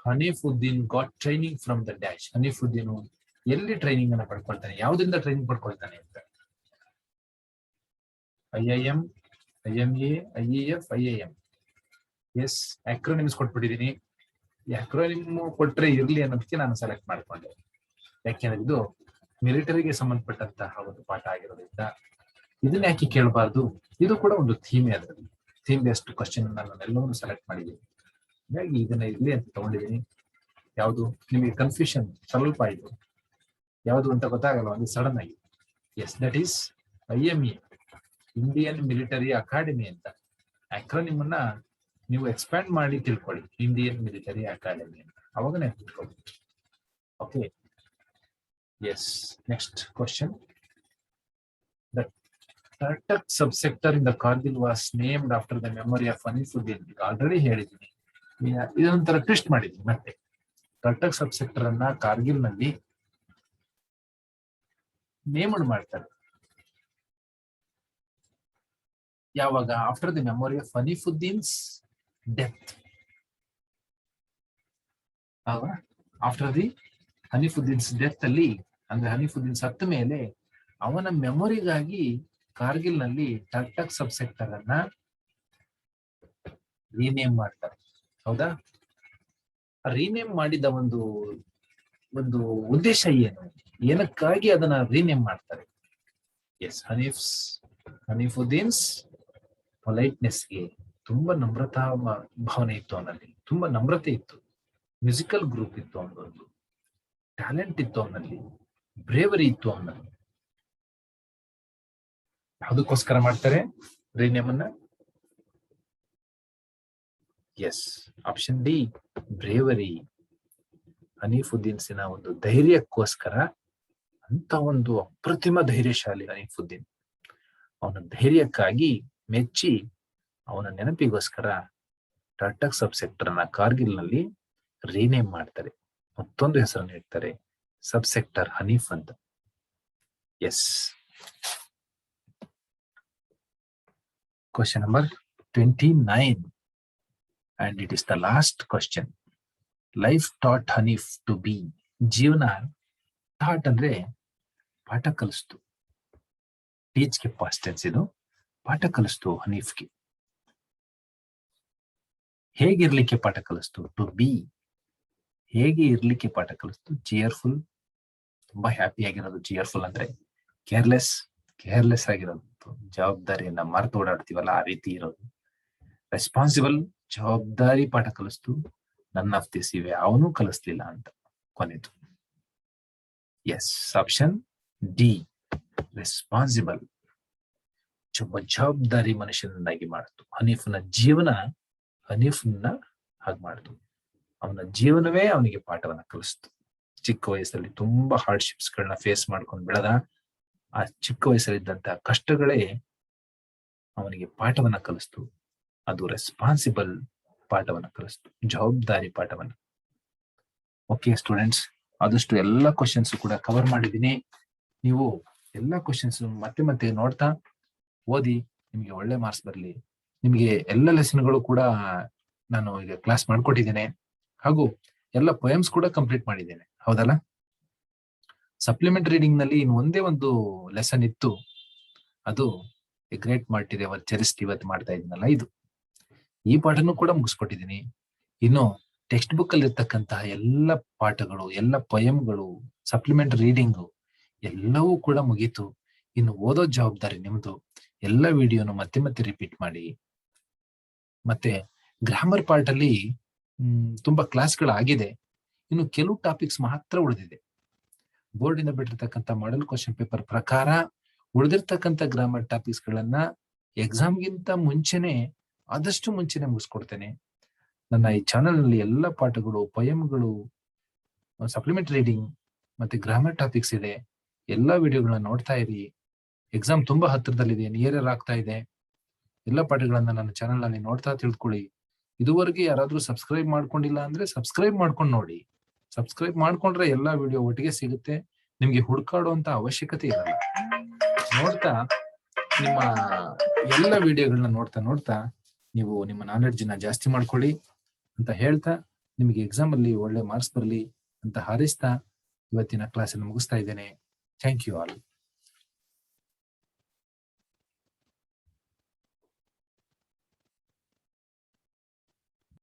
Hanifuddin got training from the dash. Hanifuddin ಎಲ್ಲಿ ಟ್ರೈನಿಂಗ್ ಅನ್ನ ಪಡ್ಕೊಳ್ತಾನೆ? ಯಾವುದರಿಂದ ಟ್ರೈನಿಂಗ್ ಪಡ್ಕೊಳ್ತಾನೆ ಅಂತ? IIM, IMA, IEF, IIM. Yes, acronyms ಕೊಟ್ಬಿಟ್ಟಿದ್ದೀನಿ. ಈ ಅಕ್ರೋನಿಮ್ ಕೊಟ್ರೆ ಇರ್ಲಿ ಅನ್ನೋದಕ್ಕೆ ನಾನು ಸೆಲೆಕ್ಟ್ ಮಾಡ್ಕೊಂಡೆ. ಯಾಕೆಂದ್ರೆ ಇದು ಮಿಲಿಟರಿಗೆ ಸಂಬಂಧಪಟ್ಟಂತಹ ಒಂದು ಪಾಠ ಆಗಿರೋದ್ರಿಂದ ಇದನ್ನ ಯಾಕೆ ಕೇಳಬಾರ್ದು? ಇದು ಕೂಡ ಒಂದು ಥೀಮೇ. ಅದರಲ್ಲಿ ಥೀಮ್ ಬೇಸ್ಡ್ ಕ್ವಶನ್ ನಾನು ಎಲ್ಲವನ್ನೂ ಸೆಲೆಕ್ಟ್ ಮಾಡಿದ್ದೀನಿ. ಹಾಗಾಗಿ ಇದನ್ನ ಇರ್ಲಿ ಅಂತ ತಗೊಂಡಿದ್ದೀನಿ. ಯಾವುದು ನಿಮಗೆ ಕನ್ಫ್ಯೂಷನ್ ಸ್ವಲ್ಪ ಇದು ಯಾವುದು ಅಂತ ಗೊತ್ತಾಗಲ್ಲ ಒಂದು ಸಡನ್ ಆಗಿ. Yes, that is IME, Indian military academy ಅಂತ. ಅಕ್ರೋನಿಮ್ ಅನ್ನ ನೀವು ಎಕ್ಸ್ಪ್ಯಾಂಡ್ ಮಾಡಿ ತಿಳ್ಕೊಳ್ಳಿ, ಇಂಡಿಯನ್ ಮಿಲಿಟರಿ ಅಕಾಡೆಮಿ ಅಂತ. ಅವಾಗ ನೆನಪಿಟ್ಕೊಳ್ಬೇಕು. Okay, yes. Next question: the Turtuk subsector in the Kargil was named after the memory of Hanifuddin. ಈಗ ಆಲ್ರೆಡಿ ಹೇಳಿದ್ದೀನಿ, ಇದೊಂಥರ ಟ್ವಿಸ್ಟ್ ಮಾಡಿದ್ದೀನಿ. ಮತ್ತೆ ಟರ್ಟಕ್ ಸಬ್ಸೆಕ್ಟರ್ ಅನ್ನ ಕಾರ್ಗಿಲ್ ನಲ್ಲಿ ನೇಮಡ್ ಮಾಡ್ತಾರೆ. ಯಾವಾಗ? After the memory of Hanifuddin's death. After the Hanifuddin's death ಅಲ್ಲಿ, ಅಂದ್ರೆ ಹನೀಫುದ್ದೀನ್ ಸತ್ತ ಮೇಲೆ ಅವನ ಮೆಮೊರಿಗಾಗಿ ಕಾರ್ಗಿಲ್ ನಲ್ಲಿ ಟರ್ಟಕ್ ಸಬ್ಸೆಕ್ಟರ್ ಅನ್ನ ರೀನೇಮ್ ಮಾಡ್ತಾರೆ. ಹೌದಾ? ರೀನೇಮ್ ಮಾಡಿದ ಒಂದು ಉದ್ದೇಶ ಏನು? ಏನಕ್ಕಾಗಿ ಅದನ್ನ ರೀನೇಮ್ ಮಾಡ್ತಾರೆ? ಎಸ್, ಹನೀಫುದ್ದೀನ್ಸ್ ಪೊಲೈಟ್ನೆಸ್ಗೆ ತುಂಬಾ ನಮ್ರತಾ ಭಾವನೆ ಇತ್ತು ಅವನಲ್ಲಿ, ತುಂಬಾ ನಮ್ರತೆ ಇತ್ತು, ಮ್ಯೂಸಿಕಲ್ ಗ್ರೂಪ್ ಇತ್ತು ಅವನದೊಂದು, ಟ್ಯಾಲೆಂಟ್ ಇತ್ತು ಅವನಲ್ಲಿ, ಬ್ರೇವರಿ ಇತ್ತು ಅವನಲ್ಲಿ. ಯಾವುದಕ್ಕೋಸ್ಕರ ಮಾಡ್ತಾರೆ ರೀನೇಮ್ ಅನ್ನ? Yes, option D, bravery. ಹನೀಫುದ್ದೀನ್ಸಿನ ಒಂದು ಧೈರ್ಯಕ್ಕೋಸ್ಕರ, ಅಂತ ಒಂದು ಅಪ್ರತಿಮ ಧೈರ್ಯಶಾಲಿ ಹನೀಫುದ್ದೀನ್, ಅವನ ಧೈರ್ಯಕ್ಕಾಗಿ ಮೆಚ್ಚಿ ಅವನ ನೆನಪಿಗೋಸ್ಕರ ಟಾಟಕ್ ಸಬ್ ಸೆಕ್ಟರ್ ನ ಕಾರ್ಗಿಲ್ ನಲ್ಲಿ ರೀನೇಮ್ ಮಾಡ್ತಾರೆ, ಮತ್ತೊಂದು ಹೆಸರನ್ನು ಇಡ್ತಾರೆ, ಸಬ್ ಸೆಕ್ಟರ್ ಹನೀಫ್ ಅಂತ. Yes. Question number 29 and it is the last question. Life taught Hanif to be. ಜೀವನ taught ಅಂದ್ರೆ ಪಾಠ ಕಲಿಸ್ತು. ಟೀಚ್ ಗೆ ಪಾಸ್ಟ್ ಟೆನ್ಸ್ ಇದು. ಪಾಠ ಕಲಿಸ್ತು ಹನೀಫ್ಗೆ. ಹೇಗಿರ್ಲಿಕ್ಕೆ ಪಾಠ ಕಲಿಸ್ತು? To B. ಹೇಗೆ ಇರ್ಲಿಕ್ಕೆ ಪಾಠ ಕಲಿಸ್ತು? ಚಿಯರ್ಫುಲ್, ತುಂಬಾ ಹ್ಯಾಪಿ ಆಗಿರೋದು. ಚಿಯರ್ಫುಲ್ ಅಂದ್ರೆ ಕೇರ್ಲೆಸ್ ಆಗಿರೋದು, ಜವಾಬ್ದಾರಿಯನ್ನ ಮರೆತು ಓಡಾಡ್ತೀವಲ್ಲ ಆ ರೀತಿ ಇರೋದು. ರೆಸ್ಪಾನ್ಸಿಬಲ್, ಜವಾಬ್ದಾರಿ ಪಾಠ ಕಲಿಸ್ತು. ನನ್ ಆಫ್ ದಿಸ್ ಇವೆ ಅವನು ಕಲಿಸ್ಲಿಲ್ಲ ಅಂತ ಕೊನೆದು. ಎಸ್, ಆಪ್ಷನ್ ಡಿ, ರೆಸ್ಪಾನ್ಸಿಬಲ್, ಜವಾಬ್ದಾರಿ ಮನುಷ್ಯನನ್ನಾಗಿ ಮಾಡ್ತು. ಹನೀಫ್ನ ಜೀವನ ಹನೀಫ್ನ ಹಾಗೆ ಮಾಡ್ತು. ಅವನ ಜೀವನವೇ ಅವನಿಗೆ ಪಾಠವನ್ನ ಕಲಿಸ್ತು. ಚಿಕ್ಕ ವಯಸ್ಸಲ್ಲಿ ತುಂಬಾ ಹಾರ್ಡ್ಶಿಪ್ಸ್ ಗಳನ್ನ ಫೇಸ್ ಮಾಡ್ಕೊಂಡು ಬೆಳೆದ. ಆ ಚಿಕ್ಕ ವಯಸ್ಸಲ್ಲಿದ್ದಂತಹ ಕಷ್ಟಗಳೇ ಅವನಿಗೆ ಪಾಠವನ್ನ ಕಲಿಸ್ತು. ಅದು ರೆಸ್ಪಾನ್ಸಿಬಲ್ ಪಾಠವನ್ನ ಕಲಿಸ್ತು, ಜವಾಬ್ದಾರಿ ಪಾಠವನ್ನ. ಓಕೆ ಸ್ಟೂಡೆಂಟ್ಸ್, ಆದಷ್ಟು ಎಲ್ಲ ಕ್ವಶನ್ಸ್ ಕೂಡ ಕವರ್ ಮಾಡಿದ್ದೀನಿ. ನೀವು ಎಲ್ಲ ಕ್ವಶನ್ಸ್ ಮತ್ತೆ ಮತ್ತೆ ನೋಡ್ತಾ ಓದಿ, ನಿಮಗೆ ಒಳ್ಳೆ ಮಾರ್ಕ್ಸ್ ಬರಲಿ. ನಿಮಗೆ ಎಲ್ಲ ಲೆಸನ್ಗಳು ಕೂಡ ನಾನು ಈಗ ಕ್ಲಾಸ್ ಮಾಡ್ಕೊಟ್ಟಿದ್ದೇನೆ, ಹಾಗೂ ಎಲ್ಲ ಪೊಯಮ್ಸ್ ಕೂಡ ಕಂಪ್ಲೀಟ್ ಮಾಡಿದ್ದೇನೆ, ಹೌದಲ್ಲ? ಸಪ್ಲಿಮೆಂಟ್ ರೀಡಿಂಗ್ ನಲ್ಲಿ ಇನ್ನು ಒಂದೇ ಒಂದು ಲೆಸನ್ ಇತ್ತು, ಅದು ಎ ಗ್ರೇಟ್ ಮಾರ್ಟಿರ್ ಎವರ್ ಚೆರಿಸ್ಡ್ ಇವತ್ತು ಮಾಡ್ತಾ ಇದ್ದೀನಲ್ಲ ಇದು. ಈ ಪಾಠನೂ ಕೂಡ ಮುಗಿಸ್ಕೊಟ್ಟಿದ್ದೀನಿ. ಇನ್ನು ಟೆಕ್ಸ್ಟ್ ಬುಕ್ ಅಲ್ಲಿ ಇರ್ತಕ್ಕಂತಹ ಎಲ್ಲ ಪಾಠಗಳು, ಎಲ್ಲ ಪೊಯಮ್ಗಳು, ಸಪ್ಲಿಮೆಂಟ್ ರೀಡಿಂಗು ಎಲ್ಲವೂ ಕೂಡ ಮುಗೀತು. ಇನ್ನು ಓದೋ ಜವಾಬ್ದಾರಿ ನಿಮ್ದು. ಎಲ್ಲ ವಿಡಿಯೋನು ಮತ್ತೆ ಮತ್ತೆ ರಿಪೀಟ್ ಮಾಡಿ. ಮತ್ತೆ ಗ್ರಾಮರ್ ಪಾರ್ಟ್ ಅಲ್ಲಿ ತುಂಬಾ ಕ್ಲಾಸ್ಗಳಾಗಿದೆ. ಇನ್ನು ಕೆಲವು ಟಾಪಿಕ್ಸ್ ಮಾತ್ರ ಉಳಿದಿದೆ. ಬೋರ್ಡ್ ಇಂದ ಬಿಟ್ಟಿರ್ತಕ್ಕಂಥ ಮಾಡೆಲ್ ಕ್ವಶನ್ ಪೇಪರ್ ಪ್ರಕಾರ ಉಳಿದಿರ್ತಕ್ಕಂಥ ಗ್ರಾಮರ್ ಟಾಪಿಕ್ಸ್ ಗಳನ್ನ ಎಕ್ಸಾಮ್ಗಿಂತ ಮುಂಚೆನೆ, ಆದಷ್ಟು ಮುಂಚೆನೆ ಮುಗಿಸ್ಕೊಡ್ತೇನೆ. ನನ್ನ ಈ ಚಾನೆಲ್ ನಲ್ಲಿ ಎಲ್ಲ ಪಾಠಗಳು, ಪೊಯಮ್ಗಳು, ಸಪ್ಲಿಮೆಂಟ್ ರೀಡಿಂಗ್ ಮತ್ತೆ ಗ್ರಾಮರ್ ಟಾಪಿಕ್ಸ್ ಇದೆ. ಎಲ್ಲಾ ವಿಡಿಯೋಗಳನ್ನ ನೋಡ್ತಾ ಇರಿ. ಎಕ್ಸಾಮ್ ತುಂಬಾ ಹತ್ತಿರದಲ್ಲಿದೆ, ನಿಯರ್ ಆಗ್ತಾ ಇದೆ. ಎಲ್ಲ ಪಾಠಗಳನ್ನ ನನ್ನ ಚಾನೆಲ್ ನಲ್ಲಿ ನೋಡ್ತಾ ತಿಳ್ಕೊಳ್ಳಿ. ಇದುವರೆಗೆ ಯಾರಾದ್ರೂ ಸಬ್ಸ್ಕ್ರೈಬ್ ಮಾಡ್ಕೊಂಡಿಲ್ಲ ಅಂದ್ರೆ ಸಬ್ಸ್ಕ್ರೈಬ್ ಮಾಡ್ಕೊಂಡು ನೋಡಿ. ಸಬ್ಸ್ಕ್ರೈಬ್ ಮಾಡ್ಕೊಂಡ್ರೆ ಎಲ್ಲಾ ವಿಡಿಯೋ ಒಟ್ಟಿಗೆ ಸಿಗುತ್ತೆ, ನಿಮ್ಗೆ ಹುಡುಕಾಡುವಂತ ಅವಶ್ಯಕತೆ ಇರಲ್ಲ. ನೋಡ್ತಾ ನಿಮ್ಮ ಎಲ್ಲ ವಿಡಿಯೋಗಳನ್ನ ನೋಡ್ತಾ ನೀವು ನಿಮ್ಮ ನಾಲೆಡ್ಜ್ ನ ಜಾಸ್ತಿ ಮಾಡ್ಕೊಳ್ಳಿ ಅಂತ ಹೇಳ್ತಾ, ನಿಮಗೆ ಎಕ್ಸಾಮ್ ಅಲ್ಲಿ ಒಳ್ಳೆ ಮಾರ್ಕ್ಸ್ ಬರಲಿ ಅಂತ ಹಾರೈಸ್ತಾ ಇವತ್ತಿನ ಕ್ಲಾಸ್ ಅನ್ನು ಮುಗಿಸ್ತಾ ಇದ್ದೇನೆ. Thank you all.